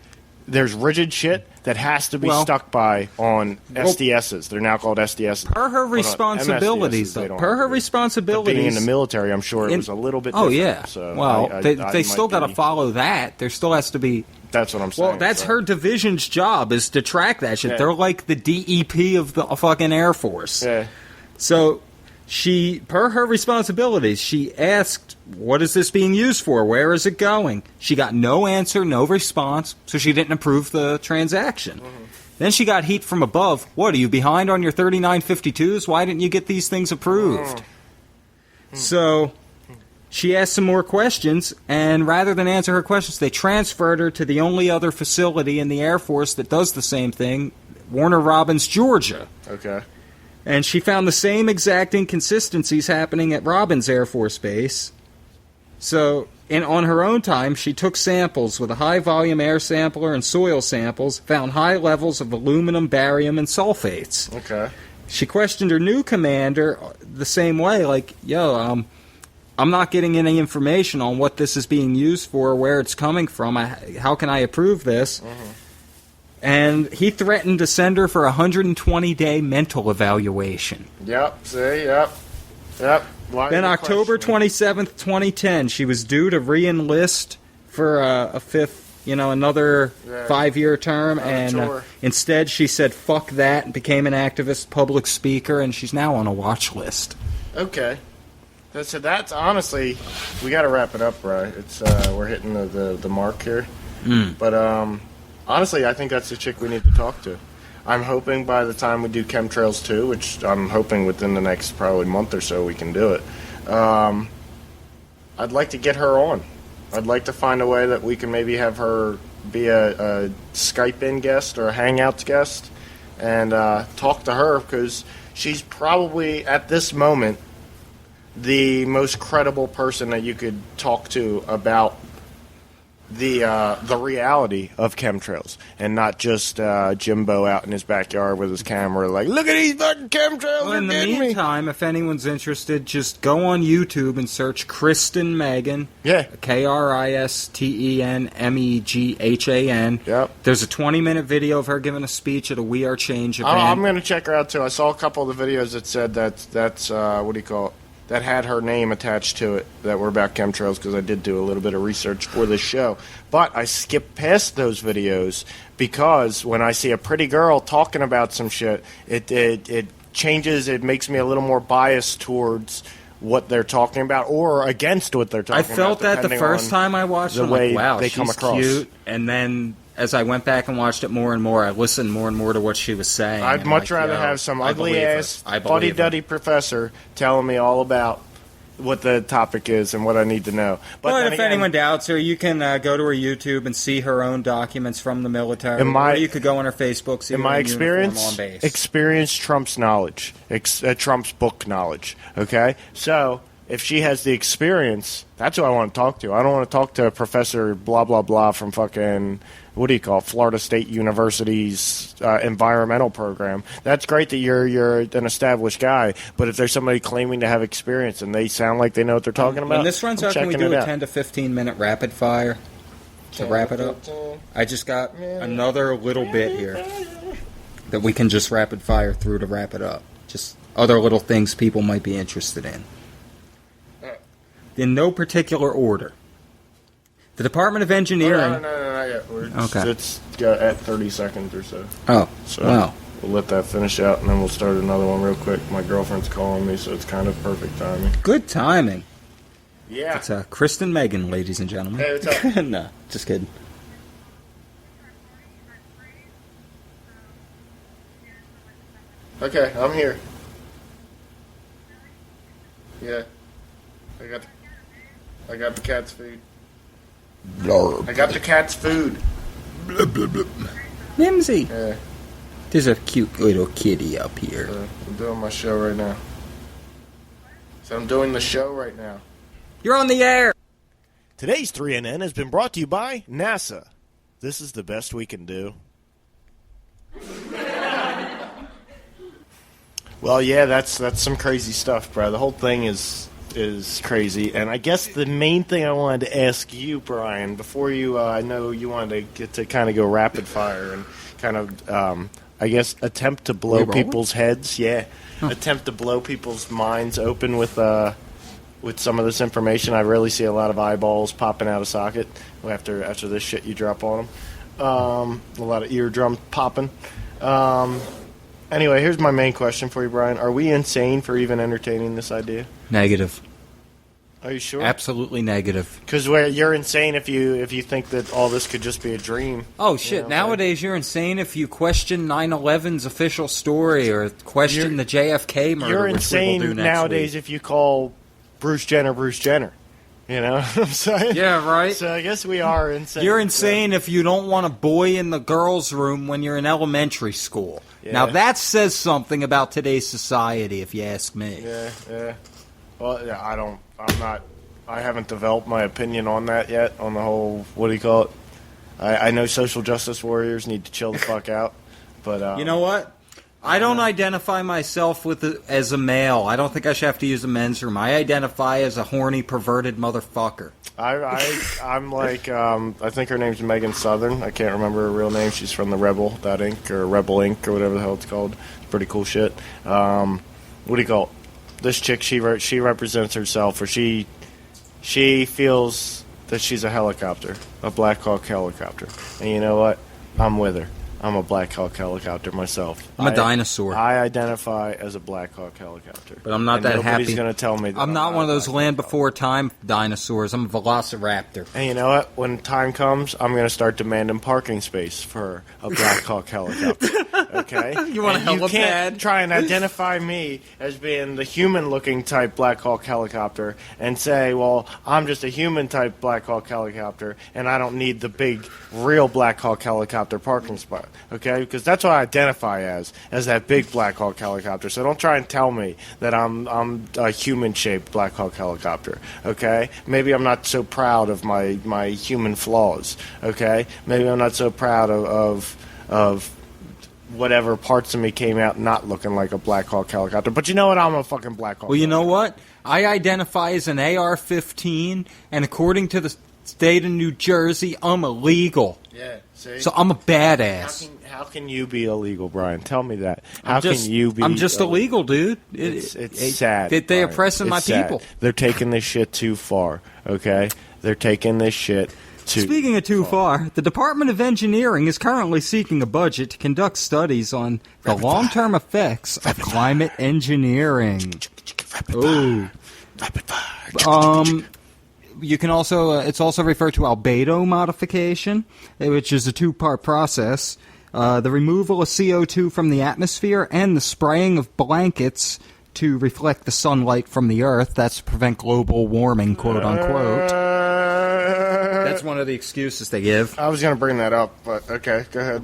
shit that has to be stuck by on SDSs. They're now called SDSs. Per her responsibilities, though. Per her responsibilities. Being in the military, I'm sure it was a little bit different. Oh, yeah. So well, they still got to follow that. There still has to be... That's what I'm saying. Well, that's her division's job, is to track that shit. Yeah. They're like the DEP of the fucking Air Force. Yeah. So... per her responsibilities, she asked, what is this being used for? Where is it going? She got no answer, no response, so she didn't approve the transaction. Then she got heat from above. What, are you behind on your 3952s? Why didn't you get these things approved? So she asked some more questions, and rather than answer her questions, they transferred her to the only other facility in the Air Force that does the same thing, Warner Robins, Georgia. Okay. And she found the same exact inconsistencies happening at Robins Air Force Base. So, on her own time, she took samples with a high-volume air sampler and soil samples, found high levels of aluminum, barium, and sulfates. Okay. She questioned her new commander the same way, I'm not getting any information on what this is being used for, where it's coming from. How can I approve this? And he threatened to send her for a 120-day mental evaluation. Yep, see, yep. Then October 27th, 2010, she was due to re-enlist for a fifth, another 5-year term. And instead she said, fuck that, and became an activist, public speaker, and she's now on a watch list. Okay. So that's honestly, we got to wrap it up, right? It's we're hitting the mark here. But, honestly, I think that's the chick we need to talk to. I'm hoping by the time we do Chemtrails 2, which I'm hoping within the next probably month or so we can do it, I'd like to get her on. I'd like to find a way that we can maybe have her be a Skype-in guest or a Hangouts guest and talk to her, because she's probably, at this moment, the most credible person that you could talk to about the reality of chemtrails, and not just Jimbo out in his backyard with his camera like, look at these fucking chemtrails. Well, in the meantime, if anyone's interested, just go on YouTube and search Kristen Meghan. Yeah. KristenMeghan. Yep. There's a 20-minute video of her giving a speech at a We Are Change event. I'm going to check her out too. I saw a couple of the videos that said that's what do you call it? That had her name attached to it, that were about chemtrails, because I did do a little bit of research for this show. But I skipped past those videos because when I see a pretty girl talking about some shit, it changes. It makes me a little more biased towards what they're talking about or against what they're talking about. I felt that the first time I watched it, I'm like, wow, they she's come across. cute. And then as I went back and watched it more and more, I listened more and more to what she was saying. I'd much rather have some ugly-ass, fuddy-duddy professor telling me all about what the topic is and what I need to know. But if anyone doubts her, you can go to her YouTube and see her own documents from the military. Or you could go on her Facebook, see in her my in experience, uniform on base. experience trumps knowledge, trumps book knowledge. Okay, so if she has the experience, that's who I want to talk to. I don't want to talk to Professor blah blah blah from fucking Florida State University's environmental program. That's great that you're an established guy, but if there's somebody claiming to have experience and they sound like they know what they're talking about, when this runs out, can we do a 10 to 15 minute rapid fire to wrap it up? I just got another little bit here that we can just rapid fire through to wrap it up. Just other little things people might be interested in. In no particular order. The Department of Engineering... No, not yet. Okay. It's at 30 seconds or so. Oh, so wow. We'll let that finish out, and then we'll start another one real quick. My girlfriend's calling me, so it's kind of perfect timing. Good timing. Yeah. It's Kristen Megan, ladies and gentlemen. Hey, what's up? No, just kidding. Okay, I'm here. Yeah. I got the cat's food. Blurb. I got the cat's food. Mimsy. Yeah. There's a cute little kitty up here. I'm doing my show right now. So I'm doing the show right now. You're on the air. Today's 3NN has been brought to you by NASA. This is the best we can do. Well, yeah, that's some crazy stuff, bro. The whole thing is crazy, and I guess the main thing I wanted to ask you, Brian, before you, I know you wanted to get to kind of go rapid fire and kind of, I guess, attempt to blow people's heads. Yeah, attempt to blow people's minds open with some of this information. I really see a lot of eyeballs popping out of socket after this shit you drop on them. A lot of eardrum popping. Anyway, here's my main question for you, Brian. Are we insane for even entertaining this idea? Negative. Are you sure? Absolutely negative. Because you're insane if you think that all this could just be a dream. Oh, shit. Nowadays, you're insane if you question 9/11's official story or question the JFK murder. You're insane nowadays if you call Bruce Jenner Bruce Jenner. You know what I'm saying? Yeah, right. So I guess we are insane. You're insane if you don't want a boy in the girls' room when you're in elementary school. Yeah. Now, that says something about today's society, if you ask me. Yeah. Well, yeah, I haven't developed my opinion on that yet, on the whole, what do you call it? I know social justice warriors need to chill the fuck out, but... you know what? I don't identify myself as a male. I don't think I should have to use a men's room. I identify as a horny, perverted motherfucker. I'm like, I think her name's Megan Southern. I can't remember her real name. She's from the Rebel.Inc. or Rebel Inc. or whatever the hell it's called. Pretty cool shit. What do you call it? This chick, she represents herself, or she feels that she's a helicopter, a Black Hawk helicopter. And you know what? I'm with her. I'm a Black Hawk helicopter myself. I'm a dinosaur. I identify as a Black Hawk helicopter. But I'm not that happy. Nobody's going to tell me that I'm not one of those Land Before Time dinosaurs. I'm a velociraptor. And you know what? When time comes, I'm going to start demanding parking space for a Black Hawk helicopter. Okay? You want a helipad? You can't try and identify me as being the human-looking type Black Hawk helicopter and say, well, I'm just a human-type Black Hawk helicopter, and I don't need the big, real Black Hawk helicopter parking spot. Okay, because that's what I identify as that big Black Hawk helicopter. So don't try and tell me that I'm a human-shaped Black Hawk helicopter. Okay, maybe I'm not so proud of my human flaws. Okay, maybe I'm not so proud of whatever parts of me came out not looking like a Black Hawk helicopter. But you know what? I'm a fucking Black Hawk. Well, you know what? I identify as an AR-15, and according to the state of New Jersey, I'm illegal. Yeah. See? So I'm a badass. How can you be illegal, Brian? Tell me that. How can you be? I'm just illegal, dude. It's sad. They oppressing my people. They're taking this shit too far. Okay, they're taking this shit too. Speaking of too far, the Department of Engineering is currently seeking a budget to conduct studies on the long-term effects of climate engineering. Oh. Rapid fire. You can also, it's also referred to albedo modification, which is a two-part process. The removal of CO2 from the atmosphere and the spraying of blankets to reflect the sunlight from the Earth. That's to prevent global warming, quote-unquote. That's one of the excuses they give. I was going to bring that up, but okay, go ahead.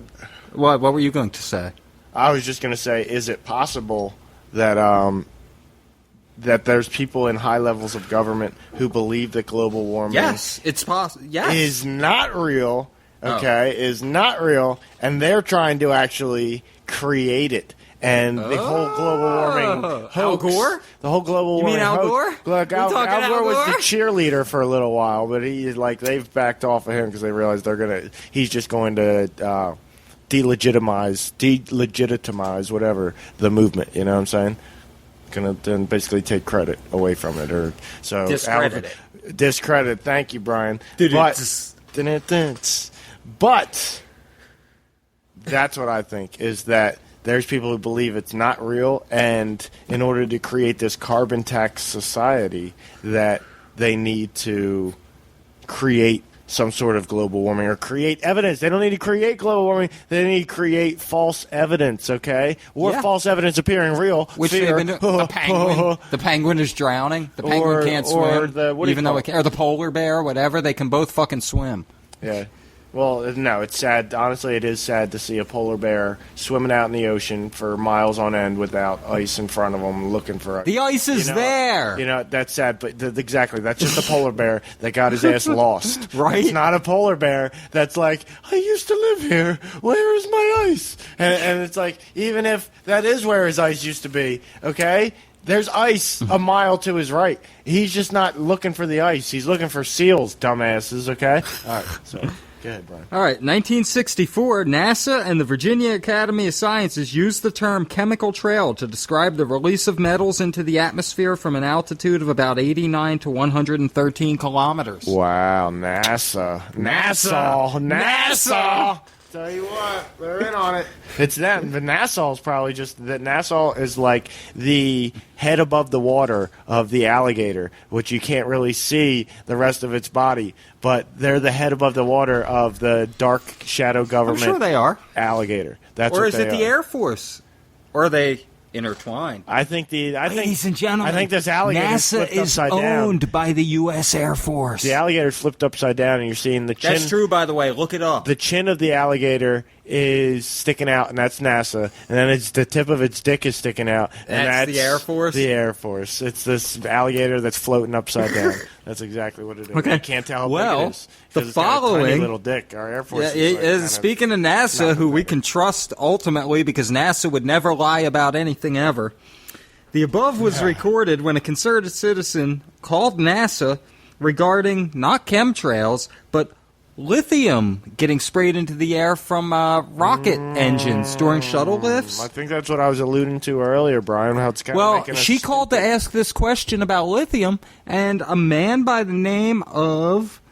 What were you going to say? I was just going to say, is it possible that that there's people in high levels of government who believe that global warming Yes, it's possible. Yes. is not real, is not real, and they're trying to actually create it. And the whole global warming hoax. Al Gore? The whole global warming mean Al hoax. Gore? Look, You Al talking Gore Al was the Gore? cheerleader for a little while, but they've backed off of him because they realize he's just going to delegitimize whatever the movement. You know what I'm saying? Going to then basically take credit away from it, or so Discredit it. Discredit. Thank you, Brian. But that's what I think is that there's people who believe it's not real, and in order to create this carbon tax society, that they need to create some sort of global warming or create evidence. They don't need to create global warming. They need to create false evidence, okay? Or false evidence appearing real. Which they've been doing. The penguin. The penguin is drowning. The penguin can't swim. Or the polar bear, whatever, they can both fucking swim. Yeah. Well, no, it's sad. Honestly, it is sad to see a polar bear swimming out in the ocean for miles on end without ice in front of them looking for... The ice is there! You know, that's sad, but exactly, that's just a polar bear that got his ass lost. Right? It's not a polar bear that's like, I used to live here. Where is my ice? And it's like, even if that is where his ice used to be, okay? There's ice a mile to his right. He's just not looking for the ice. He's looking for seals, dumbasses, okay? All right, so... Go ahead, Brian. All right, 1964, NASA and the Virginia Academy of Sciences used the term chemical trail to describe the release of metals into the atmosphere from an altitude of about 89 to 113 kilometers. Wow, NASA. Tell you what, they're in on it. It's them. The NASA is probably just that. NASA is like the head above the water of the alligator, which you can't really see the rest of its body, but they're the head above the water of the dark shadow government. I'm sure they are. Alligator. That's or what is they it the are. Air Force? Or are they intertwined? Ladies and gentlemen, I think this alligator NASA is owned by the U.S. Air Force. The alligator flipped upside down, and you're seeing the chin. That's true, by the way. Look it up. The chin of the alligator is sticking out, and that's NASA. And then it's the tip of its dick is sticking out, and that's the Air Force? The Air Force. It's this alligator that's floating upside down. That's exactly what it is. Okay. I can't tell how big it is. The 'cause it's got a following... tiny little dick. Our Air Force speaking of NASA, who we can trust ultimately because NASA would never lie about anything ever, the above was recorded when a concerned citizen called NASA regarding not chemtrails, but lithium getting sprayed into the air from rocket engines during shuttle lifts. I think that's what I was alluding to earlier, Brian. How it's kind of making us she called to ask this question about lithium, and a man by the name of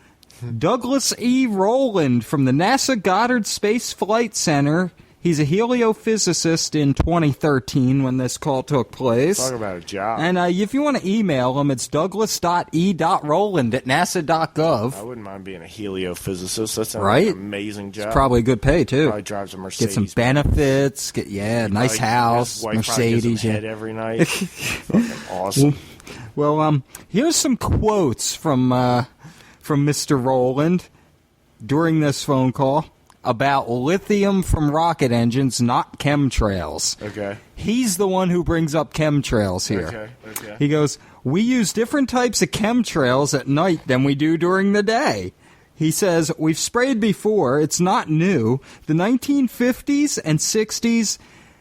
Douglas E. Rowland from the NASA Goddard Space Flight Center. He's a heliophysicist in 2013 when this call took place. Talk about a job. And if you want to email him, it's douglas.e.rowland@nasa.gov. I wouldn't mind being a heliophysicist. That sounds Right? like an amazing job. It's probably good pay, too. Probably drives a Mercedes. Get some benefits. Nice house, his wife Mercedes. Gives him head every night. Fucking awesome. Well, here's some quotes from Mr. Rowland during this phone call about lithium from rocket engines, not chemtrails. Okay. He's the one who brings up chemtrails here. Okay. He goes, we use different types of chemtrails at night than we do during the day. He says, we've sprayed before. It's not new. The 1950s and 60s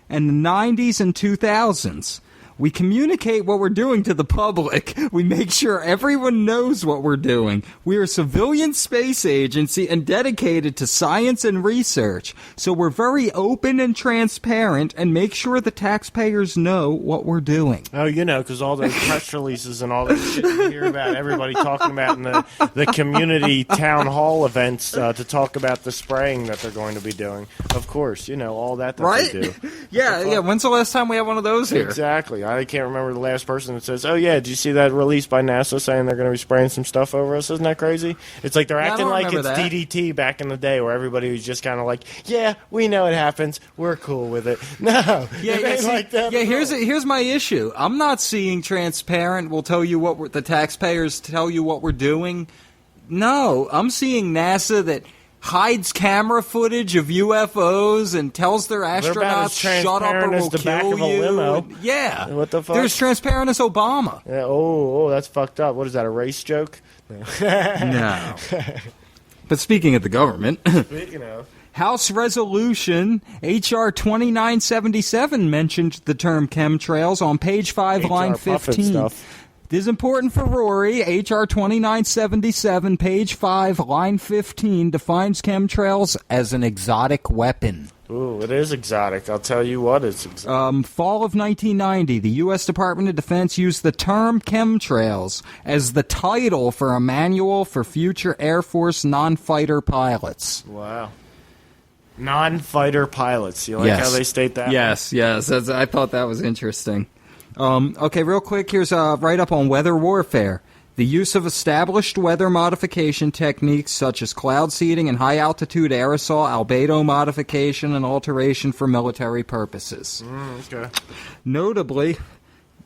and the 90s and 2000s. We communicate what we're doing to the public. We make sure everyone knows what we're doing. We are a civilian space agency and dedicated to science and research. So we're very open and transparent and make sure the taxpayers know what we're doing. Oh, because all those press releases and all that shit you hear about everybody talking about in the community town hall events to talk about the spraying that they're going to be doing. Of course, all that right? they do. Yeah. When's the last time we had one of those here? Exactly. I can't remember the last person that says, "Oh yeah, did you see that release by NASA saying they're going to be spraying some stuff over us?" Isn't that crazy? It's like they're acting like it's DDT back in the day, where everybody was just kind of like, "Yeah, we know it happens. We're cool with it." No, like that. Yeah, here's my issue. I'm not seeing transparent. We'll tell you what the taxpayers tell you what we're doing. No, I'm seeing NASA that hides camera footage of UFOs and tells their astronauts, "Shut up or we'll kill you." Yeah. What the fuck? They're as transparent as Obama. Yeah, oh, that's fucked up. What is that, a race joke? No. But speaking of the government, speaking of, House Resolution H.R. 2977 mentioned the term chemtrails on page 5, line 15. This is important for Rory. H.R. 2977, page 5, line 15, defines chemtrails as an exotic weapon. Ooh, it is exotic. I'll tell you what, it's exotic. Fall of 1990, the U.S. Department of Defense used the term chemtrails as the title for a manual for future Air Force non-fighter pilots. Wow. Non-fighter pilots. You like how they state that? Yes. I thought that was interesting. Okay, real quick, here's a write-up on weather warfare. The use of established weather modification techniques such as cloud seeding and high-altitude aerosol albedo modification and alteration for military purposes. Okay. Notably,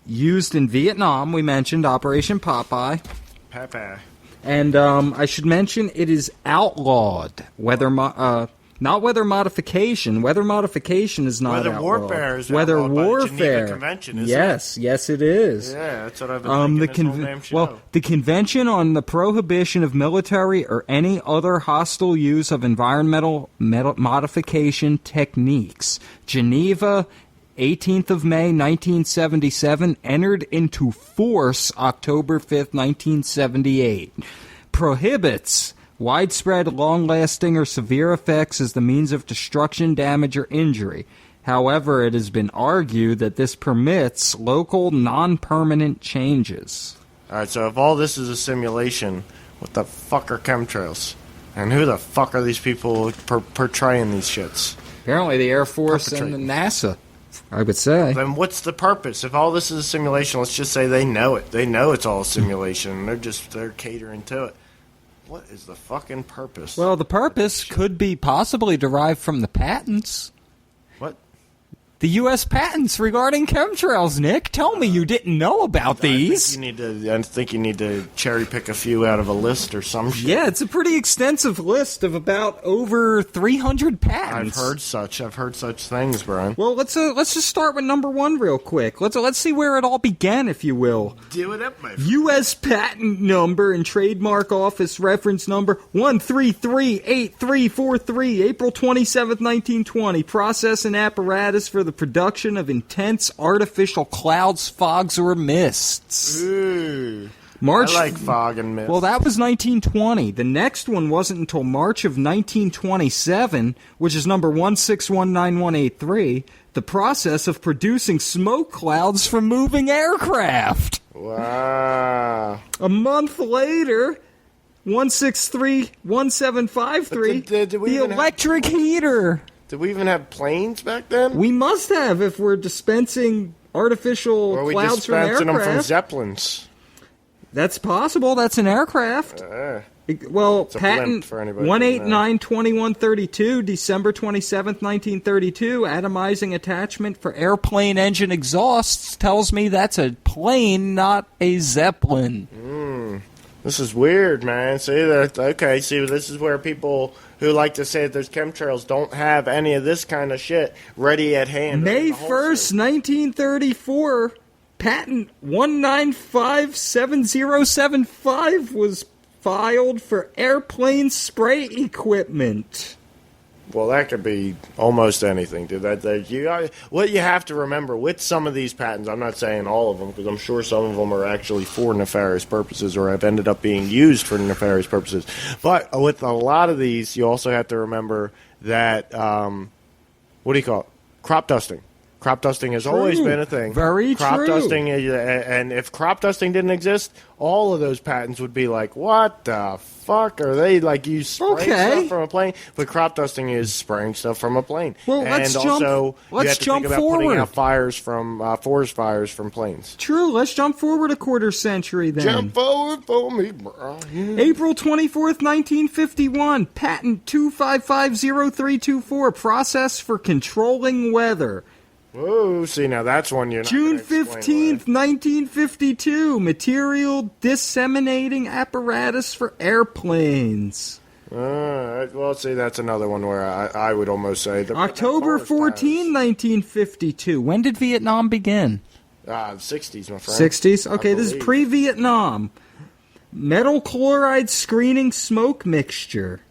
used in Vietnam, we mentioned Operation Popeye. And I should mention it is outlawed. Not weather modification. Weather modification is not weather outlawed. Warfare is weather outlawed warfare. by the Geneva Convention, isn't it? Yes, it is. Yeah, that's what I've been thinking this whole damn show. Well, the Convention on the Prohibition of Military or Any Other Hostile Use of Environmental Modification Techniques, Geneva, 18th of May, 1977, entered into force October 5th, 1978. Prohibits widespread, long-lasting, or severe effects as the means of destruction, damage, or injury. However, it has been argued that this permits local, non-permanent changes. All right, so if all this is a simulation, what the fuck are chemtrails? And who the fuck are these people portraying these shits? Apparently the Air Force and the NASA, I would say. Then what's the purpose? If all this is a simulation, let's just say they know it. They know it's all a simulation. They're catering to it. What is the fucking purpose? Well, the purpose could be possibly derived from the patents. What? The U.S. patents regarding chemtrails, Nick. Tell me you didn't know about these. I think you need to cherry pick a few out of a list or some shit. Yeah, it's a pretty extensive list of about over 300 patents. I've heard such things, Brian. Well, let's just start with number one real quick. Let's see where it all began, if you will. Do it up, my friend. U.S. Patent Number and Trademark Office Reference Number 1338343, April 27th, 1920. Process and apparatus for the production of intense artificial clouds, fogs, or mists. Ooh. I like fog and mist. Well, that was 1920. The next one wasn't until March of 1927, which is number 1619183, the process of producing smoke clouds from moving aircraft. Wow. A month later, 1631753, the electric heater. Did we even have planes back then? We must have if we're dispensing artificial clouds from aircraft. Or are we dispensing them from Zeppelins? That's possible. That's an aircraft. Patent 1892132, December 27th, 1932, atomizing attachment for airplane engine exhausts tells me that's a plane, not a Zeppelin. This is weird, man. This is where people who like to say that there's chemtrails don't have any of this kind of shit ready at hand. May 1st, 1934, patent 1957075 was filed for airplane spray equipment. Well, that could be almost anything, dude. What you have to remember with some of these patents, I'm not saying all of them, because I'm sure some of them are actually for nefarious purposes or have ended up being used for nefarious purposes. But with a lot of these, you also have to remember that, crop dusting. Crop dusting has always been a thing. Very crop true. Dusting, and if crop dusting didn't exist, all of those patents would be like, what the fuck are they like? You spray stuff from a plane, but crop dusting is spraying stuff from a plane. Well, and let's also, jump you have to jump think about forward. putting out fires from forest fires from planes. True. Let's jump forward a quarter century then. Jump forward for me, bro. April 24th, 1951. Patent 2550324. Process for controlling weather. Whoa, see, now that's one you're not June gonna explain 15th, 1952. Material disseminating apparatus for airplanes. Well, see, that's another one where I would almost say... October 14, 1952. When did Vietnam begin? The 60s, my friend. 60s? Okay, I this is believe. pre-Vietnam. Metal chloride screening smoke mixture.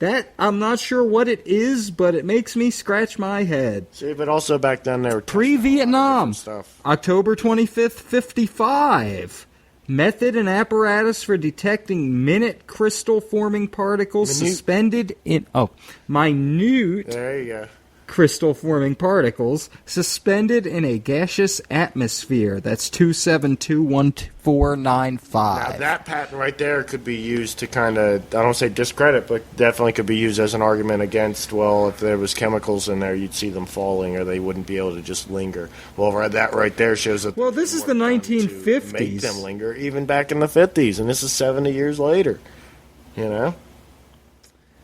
That, I'm not sure what it is, but it makes me scratch my head. See, but also back then they were... Pre-Vietnam. Stuff. October 25th, 55. Method and apparatus for detecting minute crystal-forming particles suspended in... minute There you go. crystal-forming particles suspended in a gaseous atmosphere. That's 2721495. Now, that patent right there could be used to kind of, I don't say discredit, but definitely could be used as an argument against, well, if there was chemicals in there, you'd see them falling, or they wouldn't be able to just linger. Well, that right there shows that... Well, this is the more time to 1950s. make them linger, even back in the 50s, and this is 70 years later, you know?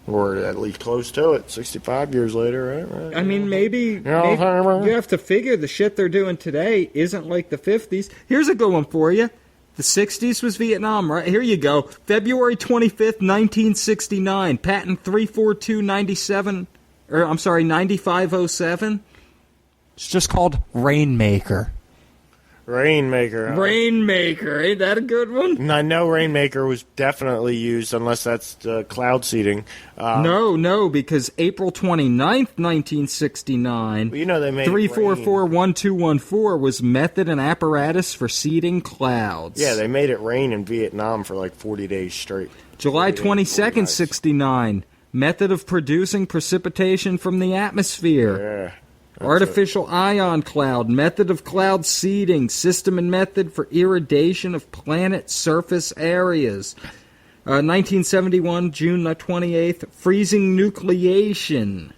Or at least close to it, 65 years later, right? I mean, maybe what I'm talking about? you have to figure the shit they're doing today isn't like the 50s. Here's a good one for you. The 60s was Vietnam, right? Here you go. February 25th, 1969. Patent 9507. It's just called Rainmaker. Rainmaker. Huh? Rainmaker. Ain't that a good one? And I know Rainmaker was definitely used, unless that's cloud seeding. No, because April 29th, 1969, Well, you know they made 3441214 was method and apparatus for seeding clouds. Yeah, they made it rain in Vietnam for like 40 days straight. July 40 days, 40 22nd, nights. 69, method of producing precipitation from the atmosphere. Yeah. Artificial ion cloud, method of cloud seeding, system and method for irradiation of planet surface areas. 1971, June 28th, freezing nucleation.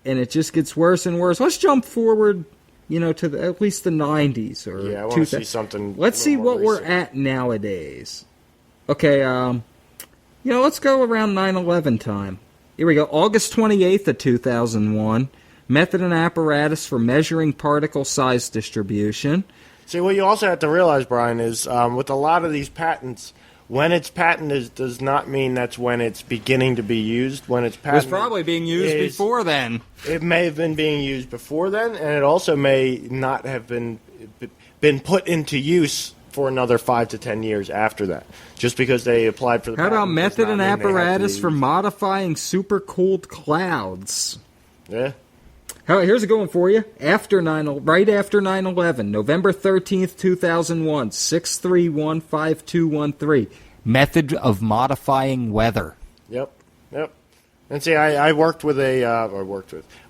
And it just gets worse and worse. Let's jump forward, to at least the 90s. Or Yeah, I want to see something. Let's see what we're recent. at nowadays. Okay, let's go around 9/11 time. Here we go. August 28th of 2001. Method and apparatus for measuring particle size distribution. See, what you also have to realize, Brian, is with a lot of these patents, when it's patented does not mean that's when it's beginning to be used. When it's It was patented, probably being used before then. It may have been being used before then, and it also may not have been put into use for another 5 to 10 years after that. Just because they applied for the How about patent does method not and mean they have to apparatus use for it. modifying supercooled clouds? Yeah. Here's a good one for you. Right after 9/11, November 13th, 2001, 6315213. Method of modifying weather. Yep. And see, I worked with I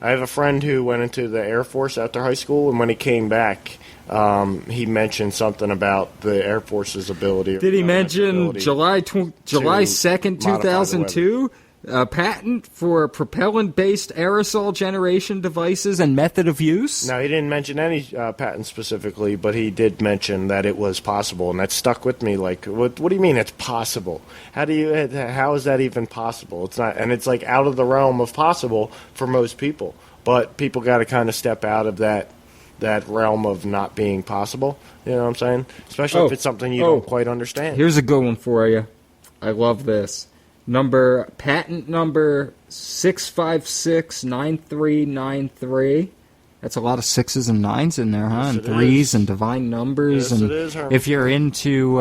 have a friend who went into the Air Force after high school, and when he came back, he mentioned something about the Air Force's ability. Did he mention July 2nd, modify the 2002? Patent for propellant-based aerosol generation devices and method of use? No, he didn't mention any patents specifically, but he did mention that it was possible, and that stuck with me. Like, what do you mean it's possible? How is that even possible? It's not, and it's like out of the realm of possible for most people. But people got to kind of step out of that realm of not being possible. You know what I'm saying? Especially if it's something you don't quite understand. Here's a good one for you. I love this. Patent number 6569393. That's a lot of 6s and 9s in there, huh? Yes, And it 3s is. and divine numbers. Yes, and it is, Herman. if you're into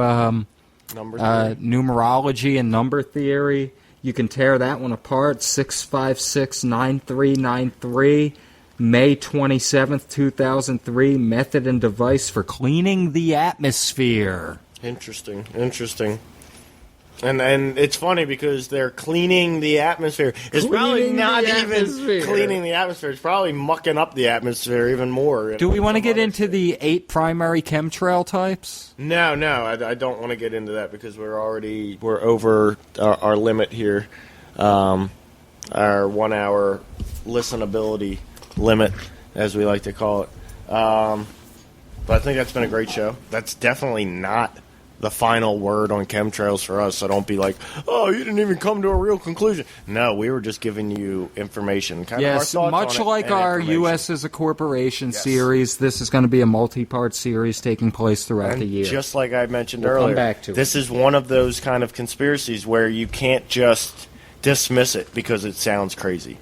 Number 3. numerology and number theory, you can tear that one apart. 6569393. May 27th, 2003. Method and device for cleaning the atmosphere. Interesting. And it's funny because they're cleaning the atmosphere. It's probably not even cleaning the atmosphere. It's probably mucking up the atmosphere even more. Do we want to get into the 8 primary chemtrail types? No, I don't want to get into that because we're over our limit here, our 1 hour listenability limit, as we like to call it. But I think that's been a great show. That's definitely not the final word on chemtrails for us, so don't be like, oh, you didn't even come to a real conclusion. No, we were just giving you information. Yes, much like our U.S. as a Corporation series, this is going to be a multi-part series taking place throughout the year. Just like I mentioned earlier, this is one of those kind of conspiracies where you can't just dismiss it because it sounds crazy.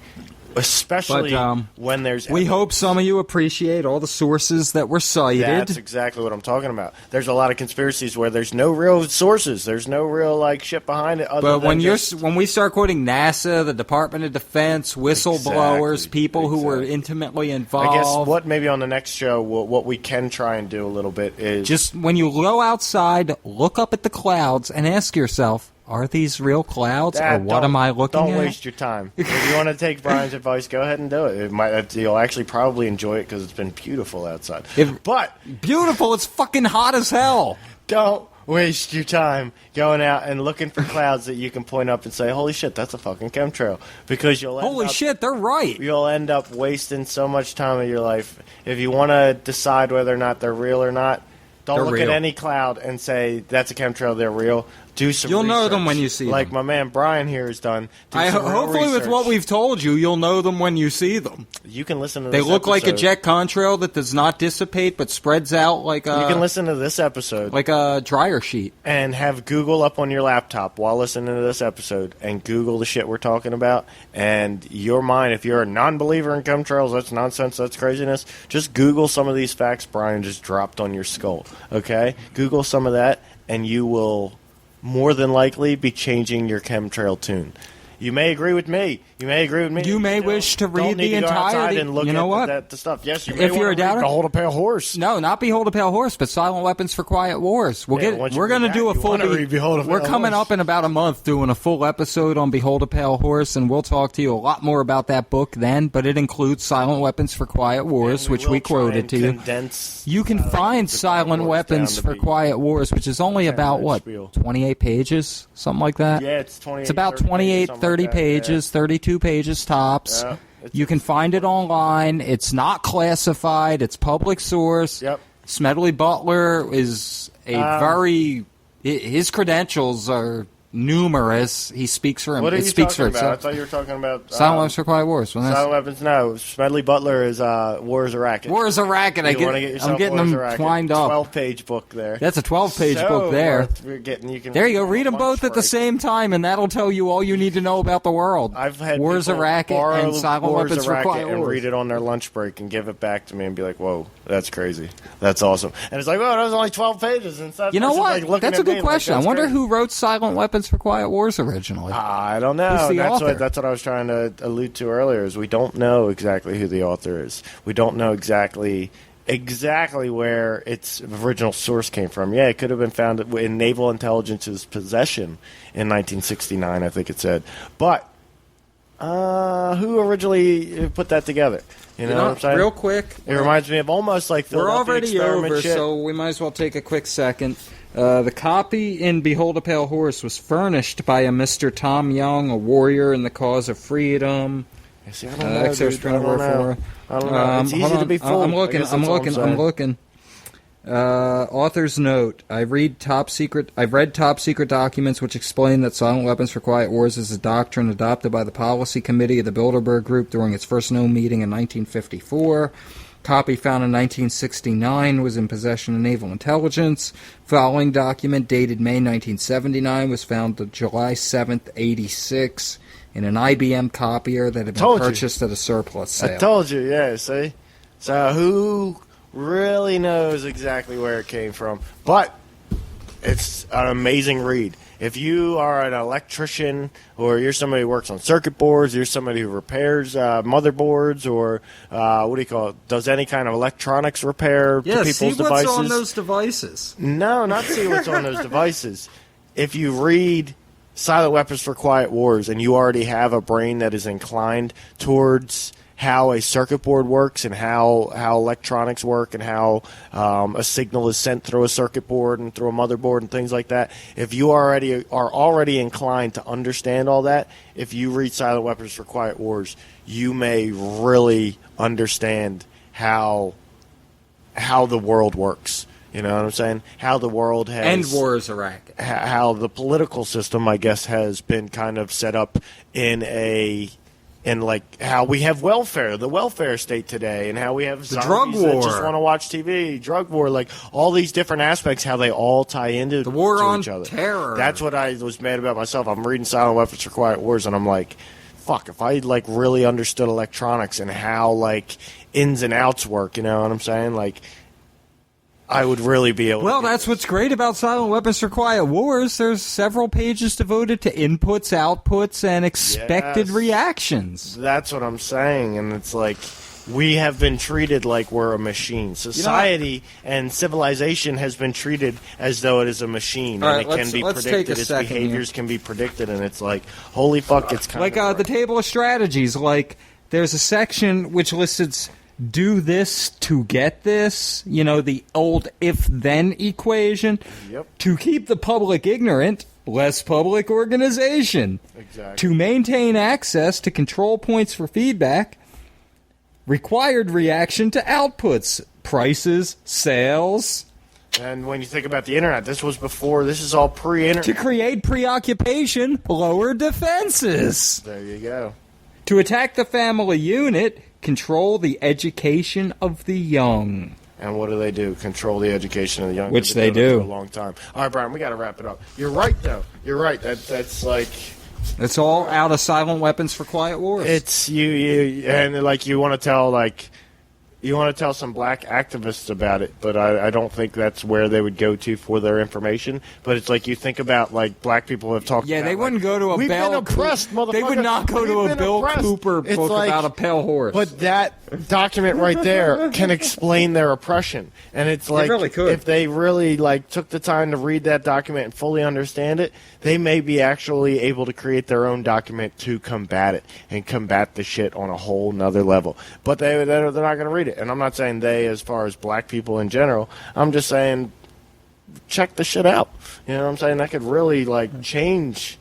Especially when there's we hope some of you appreciate all the sources that were cited. That's exactly what I'm talking about. There's a lot of conspiracies where there's no real sources. There's no real shit behind it. But when we start quoting NASA, the Department of Defense, whistleblowers, people who were intimately involved. I guess maybe on the next show, what we can try and do a little bit is just when you go outside, look up at the clouds and ask yourself, are these real clouds, or what am I looking at? Don't waste your time. If you want to take Brian's advice, go ahead and do it. You'll actually probably enjoy it because it's been beautiful outside. Beautiful, it's fucking hot as hell. Don't waste your time going out and looking for clouds that you can point up and say, holy shit, that's a fucking chemtrail. Because holy shit, they're right. You'll end up wasting so much time of your life. If you want to decide whether or not they're real or not, don't look at any cloud and say, that's a chemtrail, they're real. Do some You'll research, know them when you see them. Like my man Brian here has done. Hopefully with what we've told you, you'll know them when you see them. You can listen to this They look episode. like a jet contrail that does not dissipate but spreads out like a... You can listen to this episode. Like a dryer sheet. And have Google up on your laptop while listening to this episode and Google the shit we're talking about. And your mind, if you're a non-believer in chemtrails, that's nonsense, that's craziness, just Google some of these facts Brian just dropped on your skull. Okay? Google some of that and you will more than likely be changing your chemtrail tune. You may agree with me. You may wish to read the entirety. And look at the stuff. Yes, you may if you're a doubter, Behold a Pale Horse. No, not Behold a Pale Horse, but Silent Weapons for Quiet Wars. We're going to do a full. We're coming up in about a month doing a full episode on Behold a Pale Horse, and we'll talk to you a lot more about that book then. But it includes Silent Weapons for Quiet Wars, which we quoted to you. You can find Silent Weapons for Quiet Wars, which is only about 28 pages, something like that. Yeah, it's 28. It's about 28, 30 pages, 32 pages tops. Yeah, you can find it online. It's not classified. It's public source. Yep. Smedley Butler is a his credentials are numerous. He speaks for him. What are you talking about? I thought you were talking about Silent Weapons for Quiet Wars. Silent Weapons. No, Smedley Butler is War is a Racket. War is a Racket. I'm getting them twined up. 12-page book there. That's a 12-page book there. There you go. Read them both at the same time, and that'll tell you all you need to know about the world. I've had War is a Racket and Silent Weapons for Quiet Wars. And read it on their lunch break and give it back to me and be like, "Whoa, that's crazy. That's awesome." And it's like, "Oh, that was only 12 pages." And stuff. You know what? That's a good question. I wonder who wrote Silent Weapons for Quiet Wars originally. I don't know. That's what I was trying to allude to earlier. Is we don't know exactly who the author is. We don't know exactly where its original source came from. Yeah, it could have been found in Naval Intelligence's possession in 1969. I think it said, but who originally put that together? You know what I'm saying? Real quick, it reminds me of almost like we're already over, so we might as well take a quick second. The copy in Behold a Pale Horse was furnished by a Mr. Tom Young, a warrior in the cause of freedom. I don't know. It's easy to be fooled. I'm looking. Author's note: I've read top secret documents which explain that Silent Weapons for Quiet Wars is a doctrine adopted by the policy committee of the Bilderberg Group during its first known meeting in 1954. Copy found in 1969 was in possession of Naval Intelligence. Following document dated May 1979 was found on July 7th, 86 in an IBM copier that had been purchased at a surplus sale. I told you, yeah, see? So who really knows exactly where it came from? But it's an amazing read. If you are an electrician or you're somebody who works on circuit boards, you're somebody who repairs motherboards or does any kind of electronics repair to people's devices. See what's on those devices. No, not see what's on those devices. If you read Silent Weapons for Quiet Wars, and you already have a brain that is inclined towards how a circuit board works and how electronics work and how a signal is sent through a circuit board and through a motherboard and things like that, if you are already inclined to understand all that, if you read Silent Weapons for Quiet Wars, you may really understand how the world works. You know what I'm saying? How the world has... And war is a racket. How the political system, I guess, has been kind of set up in like how we have the welfare state today, and how we have the drug war that just want to watch TV, drug war, like all these different aspects, how they all tie into the war on each other. Terror. That's what I was mad about myself. I'm reading Silent Weapons for Quiet Wars, and I'm like, fuck, if I like really understood electronics and how like ins and outs work, you know what I'm saying? Like, I would really be able Well, to that's what's great about Silent Weapons for Quiet Wars. There's several pages devoted to inputs, outputs, and expected reactions. That's what I'm saying, and it's like we have been treated like we're a machine. Society and civilization has been treated as though it is a machine, and it can be predicted. Its behaviors can be predicted, and it's like, holy fuck, it's kind of... Like the table of strategies, like there's a section which lists... do this to get this, you know, the old if-then equation. Yep. To keep the public ignorant, less public organization. Exactly. To maintain access to control points for feedback, required reaction to outputs, prices, sales. And when you think about the internet, this is all pre-internet. To create preoccupation, lower defenses. There you go. To attack the family unit, control the education of the young. And what do? Control the education of the young. Which they do. For a long time. All right, Brian, we got to wrap it up. You're right, though. You're right. That's like... It's all out of Silent Weapons for Quiet Wars. It's you and like you want to tell some black activists about it, but I don't think that's where they would go to for their information. But it's like you think about like black people have talked. Yeah, about, they wouldn't go to a we've Bell. Been oppressed, motherfucker. They would not go to a Bill oppressed. Cooper It's book like, about a pale horse. But that document right there can explain their oppression, and it's like really could. If they really like took the time to read that document and fully understand it, they may be actually able to create their own document to combat it and combat the shit on a whole nother level. But they're not going to read it, and I'm not saying they as far as black people in general. I'm just saying check the shit out. You know what I'm saying? That could really like change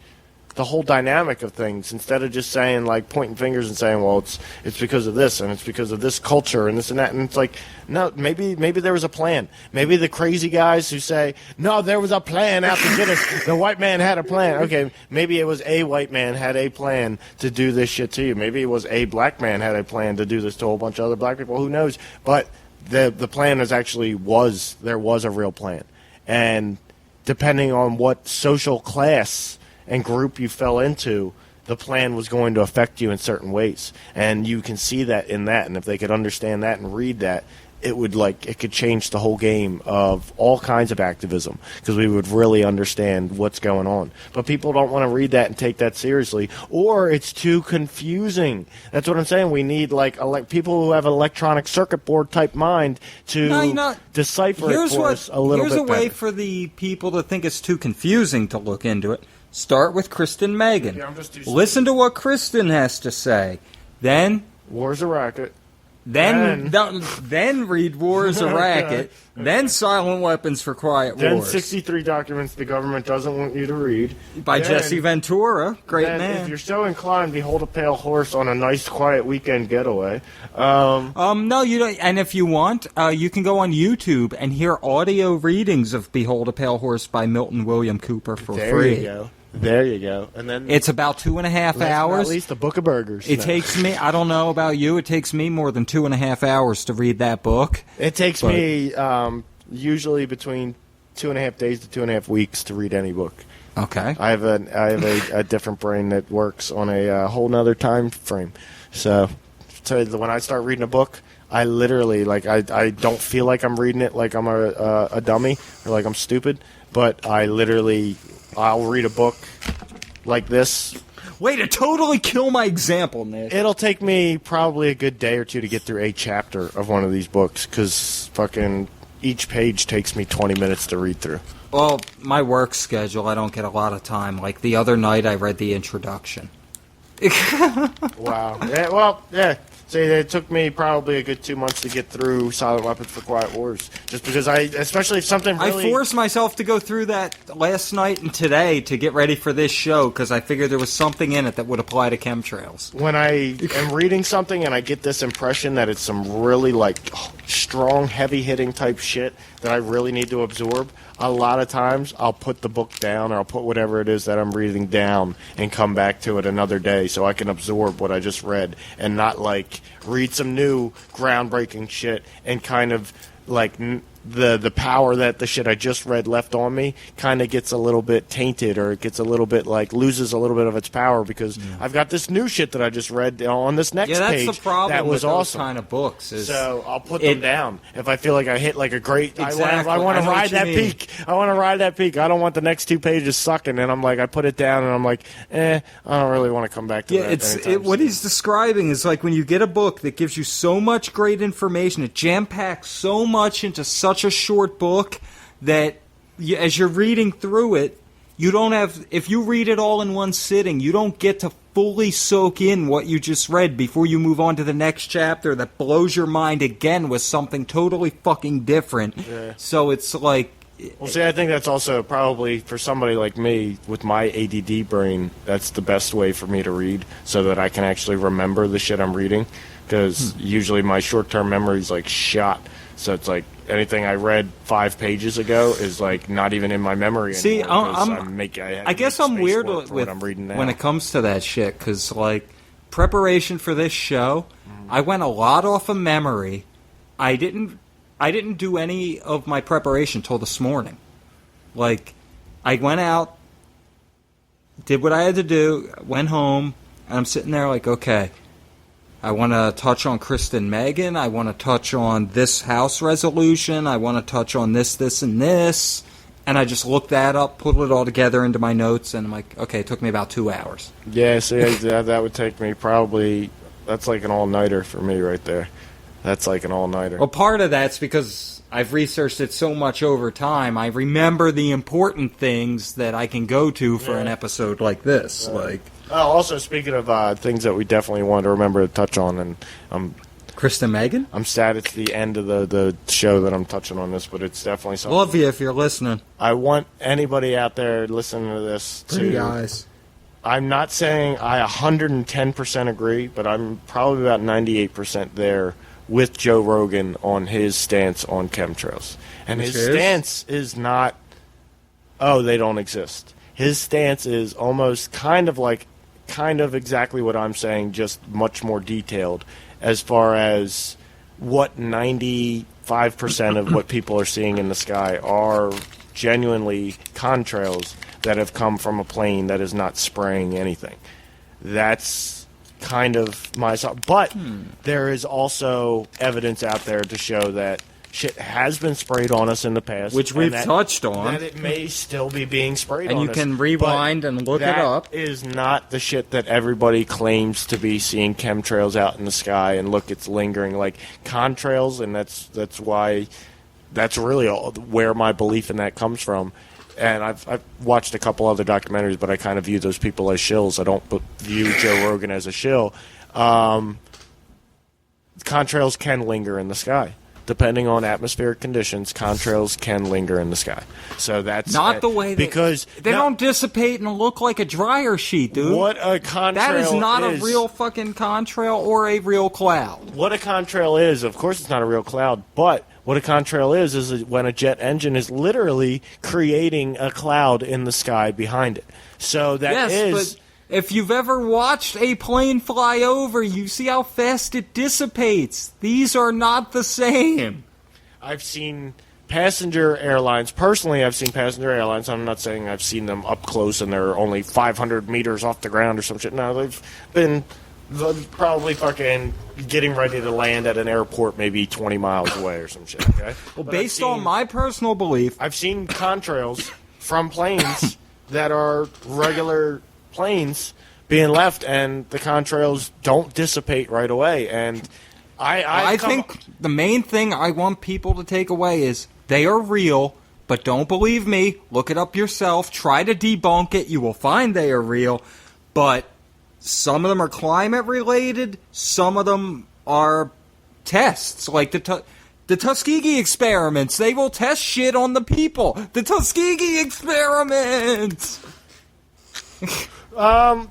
the whole dynamic of things, instead of just saying like pointing fingers and saying, well, it's because of this and it's because of this culture and this and that. And it's like, no, maybe there was a plan. Maybe the crazy guys who say, no, there was a plan out to get us. The white man had a plan. Okay, maybe it was a white man had a plan to do this shit to you. Maybe it was a black man had a plan to do this to a whole bunch of other black people. Who knows? But the plan there was a real plan. And depending on what social class and group you fell into, the plan was going to affect you in certain ways. And you can see that in that. And if they could understand that and read that, it could change the whole game of all kinds of activism, because we would really understand what's going on. But people don't want to read that and take that seriously, or it's too confusing. That's what I'm saying. We need like people who have an electronic circuit board type mind to decipher it for us a little bit better. Here's a way for the people that think it's too confusing to look into it. Start with Kristen Megan. Yeah, Listen to what Kristen has to say. Then War's a Racket. Then read War is a Racket. Then Silent Weapons for Quiet Then Wars. 63 documents the government doesn't want you to read. By Jesse Ventura. Great then, man. if you're so inclined, behold a pale horse on a nice, quiet weekend getaway. No, you don't. And if you want, you can go on YouTube and hear audio readings of Behold a Pale Horse by Milton William Cooper for free. There you go. And then it's about 2.5 hours. At least a book of burgers. It takes me, I don't know about you, it takes me more than 2.5 hours to read that book. It takes me usually between 2.5 days to 2.5 weeks to read any book. Okay. I have a different brain that works on a whole nother time frame. So when I start reading a book, I literally I don't feel like I'm reading it like I'm a dummy or like I'm stupid, but I'll read a book like this. Way to totally kill my example, Nick. It'll take me probably a good day or two to get through a chapter of one of these books, because fucking each page takes me 20 minutes to read through. Well, my work schedule, I don't get a lot of time. Like the other night, I read the introduction. Wow. Yeah, well, yeah. See, it took me probably a good 2 months to get through Silent Weapons for Quiet Wars. Just because especially if something really... I forced myself to go through that last night and today to get ready for this show because I figured there was something in it that would apply to chemtrails. When I am reading something and I get this impression that it's some really, strong, heavy-hitting type shit that I really need to absorb, a lot of times I'll put the book down or I'll put whatever it is that I'm reading down and come back to it another day so I can absorb what I just read and not, read some new groundbreaking shit and kind of, the power that the shit I just read left on me kind of gets a little bit tainted or it gets a little bit, loses a little bit of its power because I've got this new shit that I just read on this next page. Yeah, that's the problem that was with those awesome. kind of books. So I'll put them down. If I feel like I hit, a great... Exactly. I want to I know ride what you that mean. peak. I want to ride that peak. I don't want the next 2 pages sucking. And I'm I put it down and I'm I don't really want to come back to that. What he's describing is when you get a book that gives you so much great information, it jam-packs so much into such a short book that as you're reading through it, you don't have... If you read it all in one sitting, you don't get to fully soak in what you just read before you move on to the next chapter that blows your mind again with something totally fucking different. Yeah. So it's Well, see, I think that's also probably for somebody like me with my ADD brain, that's the best way for me to read so that I can actually remember the shit I'm reading. Because usually my short-term memory is shot. So it's anything I read 5 pages ago is not even in my memory anymore. See, I guess I'm weird with what I'm reading now. when it comes to that shit because preparation for this show, I went a lot off of memory. I didn't do any of my preparation till this morning. I went out, did what I had to do, went home, and I'm sitting there okay. I want to touch on Kristen Megan. I want to touch on this House resolution. I want to touch on this, and this. And I just looked that up, put it all together into my notes, and I'm okay, it took me about 2 hours. Yeah, see, that would take me probably... That's an all-nighter for me right there. That's an all-nighter. Well, part of that's because I've researched it so much over time. I remember the important things that I can go to for an episode like this. Also, speaking of things that we definitely want to remember to touch on, and Kristen Megan? I'm sad it's the end of the show that I'm touching on this, but it's definitely something. Love you if you're listening. I want anybody out there listening to this to... Pretty eyes. I'm not saying I 110% agree, but I'm probably about 98% there with Joe Rogan on his stance on chemtrails. And his stance is not, they don't exist. His stance is almost kind of exactly what I'm saying, just much more detailed as far as what 95% of what people are seeing in the sky are genuinely contrails that have come from a plane that is not spraying anything. That's kind of my... But there is also evidence out there to show that shit has been sprayed on us in the past. Which we've touched on. That it may still be being sprayed on us. And you can rewind and look it up. That is not the shit that everybody claims to be seeing chemtrails out in the sky and look, it's lingering. Contrails, and that's why... That's really where my belief in that comes from. And I've watched a couple other documentaries, but I kind of view those people as shills. I don't view Joe Rogan as a shill. Contrails can linger in the sky. Depending on atmospheric conditions, contrails can linger in the sky. So that's... Not the way because they don't dissipate and look like a dryer sheet, dude. What a contrail That is not a real fucking contrail or a real cloud. What a contrail is, of course it's not a real cloud, but... What a contrail is when a jet engine is literally creating a cloud in the sky behind it. So that is... But if you've ever watched a plane fly over, you see how fast it dissipates. These are not the same. I've seen passenger airlines. Personally, I've seen passenger airlines. I'm not saying I've seen them up close and they're only 500 meters off the ground or some shit. No, they've been... probably fucking getting ready to land at an airport maybe 20 miles away or some shit, okay? Well, based on my personal belief... I've seen contrails from planes that are regular planes being left, and the contrails don't dissipate right away. And I think the main thing I want people to take away is they are real, But don't believe me. Look it up yourself. Try to debunk it. You will find they are real. But some of them are climate-related. Some of them are tests, like the Tuskegee experiments. They will test shit on the people. The Tuskegee experiments! I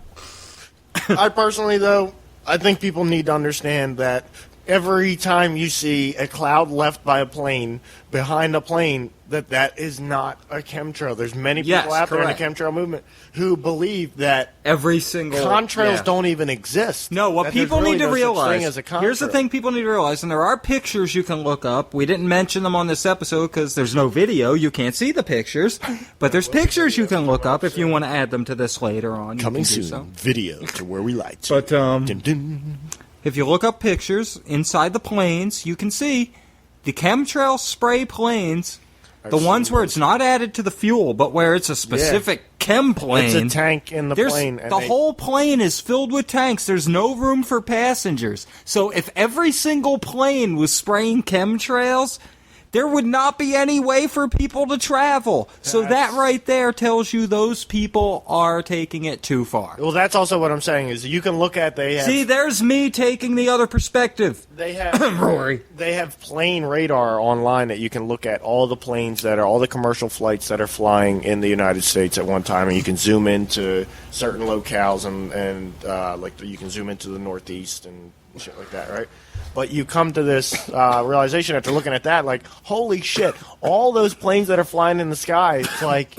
personally, though, I think people need to understand that every time you see a cloud left by a plane, behind a plane, that is not a chemtrail. There's many people out there in the chemtrail movement who believe that every single contrails don't even exist. No, what people need to realize, here's the thing people need to realize, and there are pictures you can look up. We didn't mention them on this episode because there's no video. You can't see the pictures. But there's pictures you can look up if you want to add them to this later on. Coming soon, video to where we like to. But, dun, dun. If you look up pictures inside the planes, you can see the chemtrail spray planes, the ones where it's not added to the fuel, but where it's a specific chem plane. It's a tank in the plane. The whole plane is filled with tanks. There's no room for passengers. So if every single plane was spraying chemtrails, there would not be any way for people to travel. So that right there tells you those people are taking it too far. Well, that's also what I'm saying is you can look at See, there's me taking the other perspective. They have Rory. They have plane radar online that you can look at all the planes that are all the commercial flights that are flying in the United States at one time, and you can zoom into certain locales and like you can zoom into the Northeast and shit like that, right? But you come to this realization after looking at that, like, holy shit, all those planes that are flying in the sky, it's like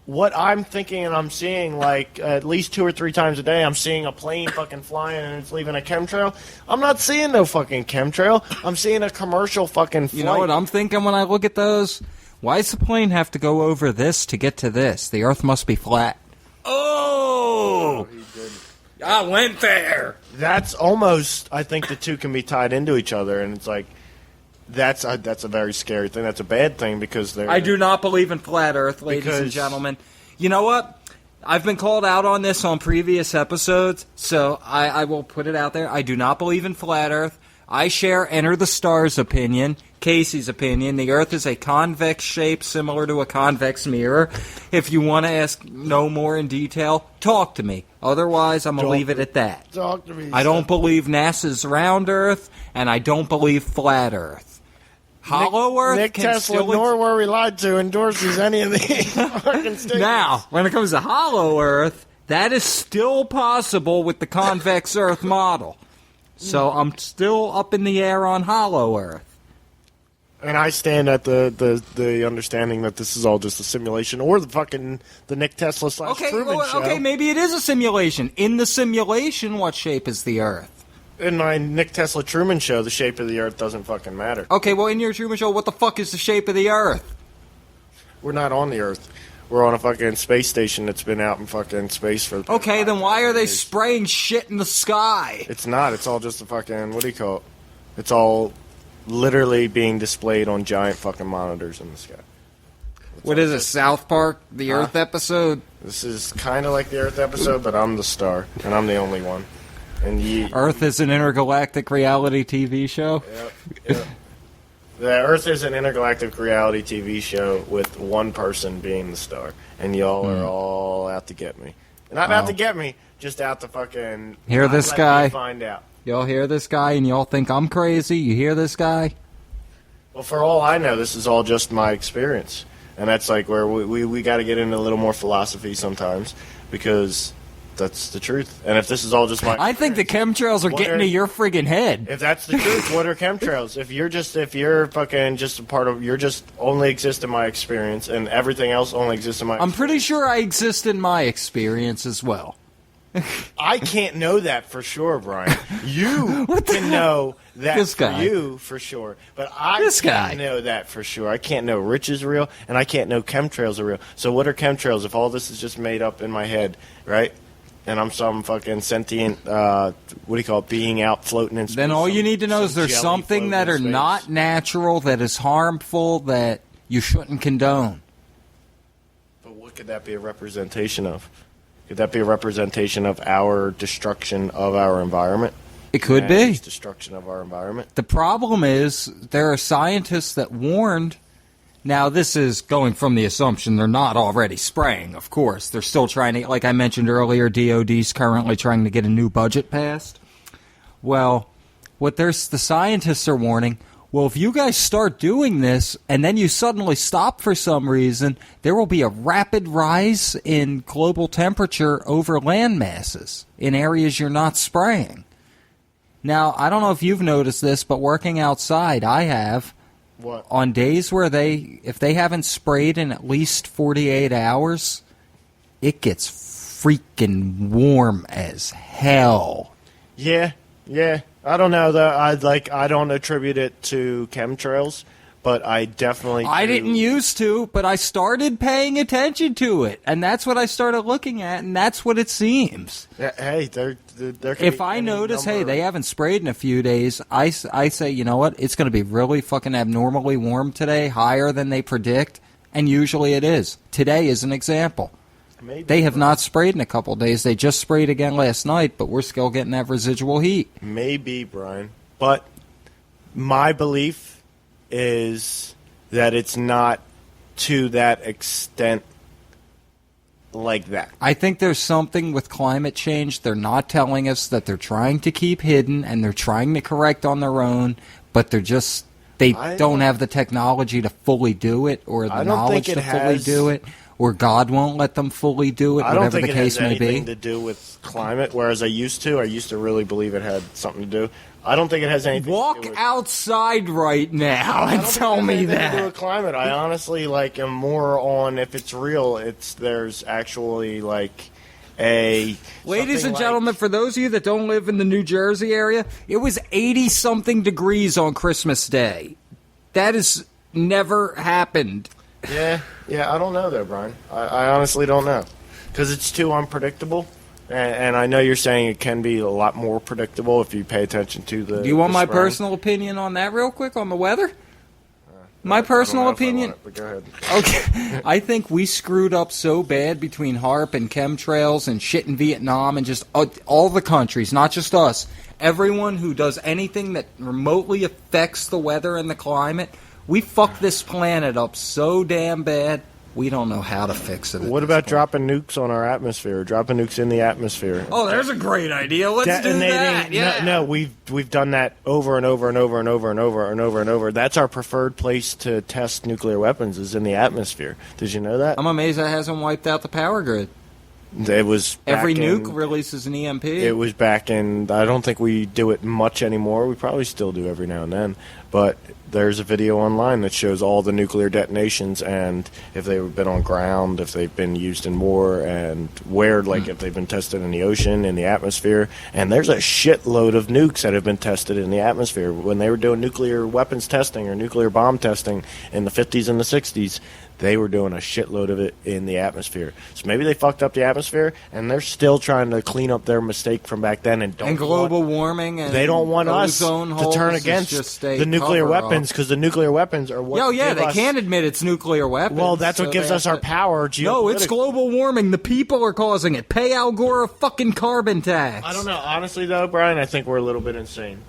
what I'm thinking and I'm seeing, like, at least 2 or 3 times a day, I'm seeing a plane fucking flying and it's leaving a chemtrail. I'm not seeing no fucking chemtrail. I'm seeing a commercial fucking flight. You know what I'm thinking when I look at those? Why does the plane have to go over this to get to this? The Earth must be flat. Oh! I went there! That's almost, I think the two can be tied into each other, and it's like, that's a very scary thing. That's a bad thing because they're... I do not believe in flat Earth, ladies and gentlemen. You know what? I've been called out on this on previous episodes, so I will put it out there. I do not believe in flat Earth. I share Enter the Stars opinion, Casey's opinion. The Earth is a convex shape similar to a convex mirror. If you want to know more in detail, talk to me. Otherwise, I'm going to leave it at that. Talk to me. I don't believe NASA's round Earth, and I don't believe flat Earth. Hollow Earth Nick can Tesla, still... nor were we lied to, endorses any of the fucking statements. Now, when it comes to Hollow Earth, that is still possible with the convex Earth model. So I'm still up in the air on Hollow Earth. And I stand at the understanding that this is all just a simulation, or the Nick Tesla / Truman show. Okay, maybe it is a simulation. In the simulation, what shape is the Earth? In my Nick Tesla Truman show, the shape of the Earth doesn't fucking matter. Okay, well, in your Truman show, what the fuck is the shape of the Earth? We're not on the Earth. We're on a fucking space station that's been out in fucking space for... Okay, then why are they spraying shit in the sky? It's not. It's all just a fucking... What do you call it? It's all literally being displayed on giant fucking monitors in the sky. What is it, South Park, the Earth episode? This is kind of like the Earth episode, but I'm the star, and I'm the only one. And Earth is an intergalactic reality TV show? Yep. The Earth is an intergalactic reality TV show with one person being the star, and y'all are all out to get me. Not out to get me, just out to fucking... Hear this guy? Find out. Y'all hear this guy, and y'all think I'm crazy? You hear this guy? Well, for all I know, this is all just my experience. And that's like where we got to get into a little more philosophy sometimes, because that's the truth. And if this is all just my I think the chemtrails are getting to your friggin' head. If that's the truth, what are chemtrails? If you're fucking just a part of, you're just only exist in my experience, and everything else only exists in my experience. I'm pretty sure I exist in my experience as well. I can't know that for sure, Brian. You can know that for you for sure, but I can't know that for sure. I can't know Rich is real, and I can't know chemtrails are real. So what are chemtrails if all this is just made up in my head, right? And I'm some fucking sentient, being out floating in space. Then all you need to know is there's something that are not natural, that is harmful, that you shouldn't condone. But what could that be a representation of? Could that be a representation of our destruction of our environment? It could be. Destruction of our environment. The problem is there are scientists that warned Now, this is going from the assumption they're not already spraying, of course. They're still trying to, like I mentioned earlier, DOD's currently trying to get a new budget passed. Well, the scientists are warning, well, if you guys start doing this and then you suddenly stop for some reason, there will be a rapid rise in global temperature over land masses in areas you're not spraying. Now, I don't know if you've noticed this, but working outside, I have. What? On days where if they haven't sprayed in at least 48 hours, it gets freaking warm as hell. Yeah. I don't know though. I don't attribute it to chemtrails, but I definitely I didn't used to, but I started paying attention to it, and that's what I started looking at, and that's what it seems. Yeah, hey, there if I notice, hey, they haven't sprayed in a few days, I say, you know what, it's going to be really fucking abnormally warm today, higher than they predict, and usually it is. Today is an example. Maybe, they have not sprayed in a couple of days. They just sprayed again last night, but we're still getting that residual heat. Maybe, Brian. But my belief is that it's not to that extent like that. I think there's something with climate change they're not telling us that they're trying to keep hidden and they're trying to correct on their own, but they don't have the technology to fully do it or the knowledge to fully do it. Or God won't let them fully do it, whatever the case may be. I don't think it has anything to do with climate, whereas I used to really believe it had something to do. I don't think it has anything to do with... Walk outside right now and tell me that. I don't think it has anything to do with climate. I honestly am more on, if it's real, there's actually a... Ladies and gentlemen, for those of you that don't live in the New Jersey area, it was 80-something degrees on Christmas Day. That has never happened. Yeah, I don't know though, Brian. I honestly don't know. Because it's too unpredictable. And I know you're saying it can be a lot more predictable if you pay attention to the... Do you want my spring. personal opinion on that real quick, on the weather? My personal opinion? But go ahead. Okay. I think we screwed up so bad between HAARP and chemtrails and shit in Vietnam and just all the countries, not just us. Everyone who does anything that remotely affects the weather and the climate... We fucked this planet up so damn bad, we don't know how to fix it. What about dropping nukes on our atmosphere? Dropping nukes in the atmosphere? Oh, there's a great idea. Let's do that. Yeah. No, we've done that over and over and over and over and over and over and over. That's our preferred place to test nuclear weapons, is in the atmosphere. Did you know that? I'm amazed that hasn't wiped out the power grid. It was every nuke releases an EMP. It was back in. I don't think we do it much anymore. We probably still do every now and then. But there's a video online that shows all the nuclear detonations and if they've been on ground, if they've been used in war, and where, if they've been tested in the ocean, in the atmosphere. And there's a shitload of nukes that have been tested in the atmosphere. When they were doing nuclear weapons testing or nuclear bomb testing in the 50s and the 60s, they were doing a shitload of it in the atmosphere. So maybe they fucked up the atmosphere, and they're still trying to clean up their mistake from back then. And global warming. And they don't want us to turn against the nuclear weapons, because the nuclear weapons are what they can't admit it's nuclear weapons. Well, that's what gives us our power. No, it's global warming. The people are causing it. Pay Al Gore a fucking carbon tax. I don't know. Honestly, though, Brian, I think we're a little bit insane.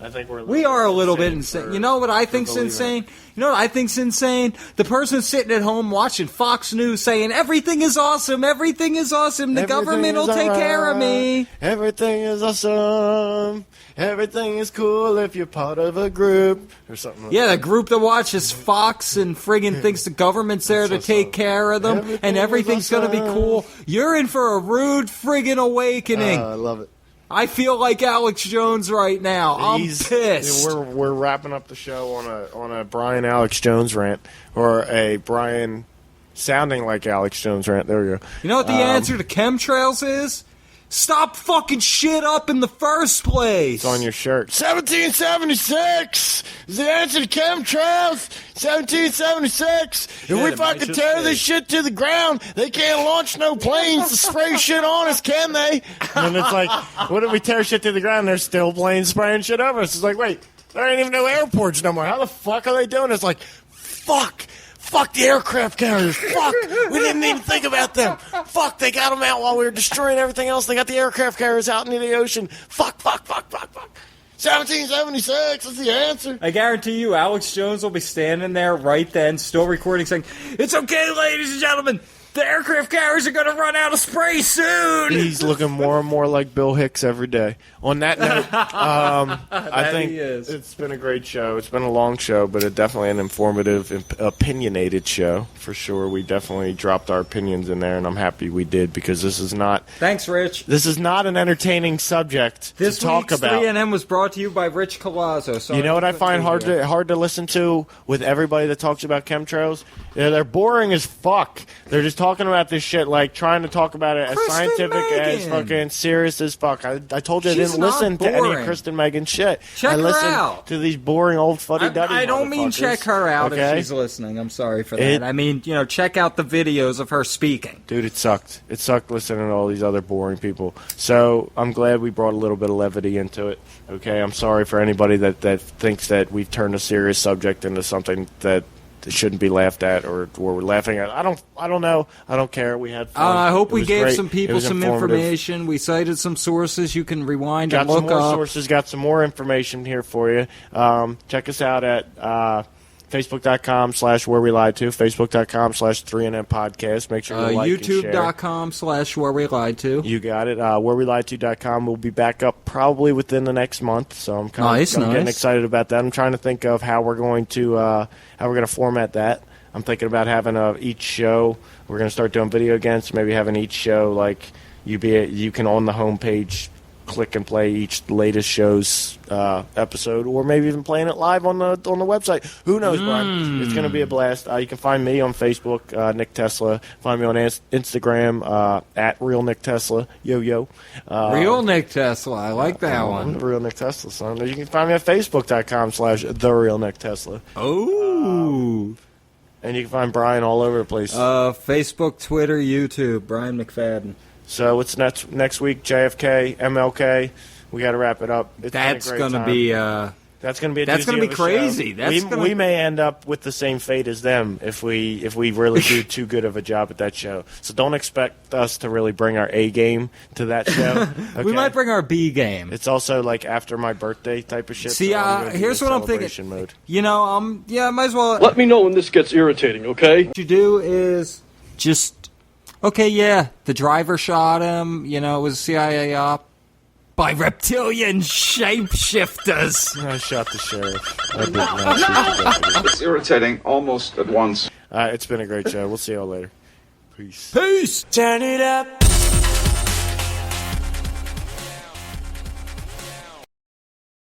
We are a little bit insane. You know what I think's insane? The person sitting at home watching Fox News saying, everything is awesome, everything is awesome, the government will take care of me. Everything is awesome, everything is cool if you're part of a group, or something like that. Yeah, the group that watches Fox and friggin' thinks the government's there to take care of them, and everything's going to be cool. You're in for a rude friggin' awakening. I love it. I feel like Alex Jones right now. I'm pissed. We're wrapping up the show on a Brian Alex Jones rant, or a Brian sounding like Alex Jones rant. There we go. You know what the answer to chemtrails is? Stop fucking shit up in the first place. It's on your shirt. 1776 is the answer to chemtrails. 1776. If we fucking tear this shit to the ground, they can't launch no planes to spray shit on us, can they? And it's like, what if we tear shit to the ground? There's still planes spraying shit over us. It's like, wait, there ain't even no airports no more. How the fuck are they doing? It's like, fuck the aircraft carriers. Fuck. We didn't even think about them. Fuck, they got them out while we were destroying everything else. They got the aircraft carriers out into the ocean. Fuck. 1776 is the answer. I guarantee you, Alex Jones will be standing there right then, still recording, saying, "It's okay, ladies and gentlemen. The aircraft carriers are going to run out of spray soon." He's looking more and more like Bill Hicks every day. On that note, I think it's been a great show. It's been a long show, but definitely an informative, opinionated show for sure. We definitely dropped our opinions in there, and I'm happy we did because this is not. Thanks, Rich. This is not an entertaining subject to talk about. This week's 3NM was brought to you by Rich Colazzo. So you know what I find hard to listen to with everybody that talks about chemtrails? They're boring as fuck. They're just talking about this shit like trying to talk about it as scientific as fucking serious as fuck. I told you I didn't listen to any of Kristen Megan shit. Check her out. To these boring old fuddy-duddy I don't mean check her out okay? if she's listening. I'm sorry for that. I mean, check out the videos of her speaking. Dude, it sucked. It sucked listening to all these other boring people. So I'm glad we brought a little bit of levity into it. Okay, I'm sorry for anybody that thinks that we've turned a serious subject into something that shouldn't be laughed at or we're laughing at. I don't know. I don't care. We had fun. I hope we gave great. some people some information. We cited some sources. You can rewind and Got look some more up. sources. Got some more information here for you. Check us out at Facebook.com/Where We Lied To, Facebook.com/3NM Podcast. Make sure you like and share. YouTube.com/Where We Lied To. You got it. WhereWeLiedTo.com will be back up probably within the next month, so I'm getting excited about that. I'm trying to think of how we're going to format that. I'm thinking about having each show. We're going to start doing video again, so maybe having each show like you can on the homepage click and play each latest show's episode, or maybe even playing it live on the website. Who knows, Brian? It's going to be a blast. You can find me on Facebook, Nick Tesla. Find me on Instagram at Real Nick Tesla. Yo. Real Nick Tesla. I like that one. Real Nick Tesla, son. You can find me at Facebook.com/The Real Nick Tesla. Oh. And you can find Brian all over the place. Facebook, Twitter, YouTube. Brian McFadden. So what's next week? JFK, MLK. We got to wrap it up. That's going to be. That's going to be. That's going to be crazy. We may end up with the same fate as them if we really do too good of a job at that show. So don't expect us to really bring our A game to that show. Okay? We might bring our B game. It's also like after my birthday type of shit. See, so here's what I'm thinking. Mode. Might as well. Let me know when this gets irritating, okay? What you do is just. Okay, yeah, the driver shot him. It was a CIA op by reptilian shapeshifters. I shot the sheriff. I did not shoot the deputy. It's irritating almost at once. It's been a great show. We'll see y'all later. Peace. Peace. Turn it up.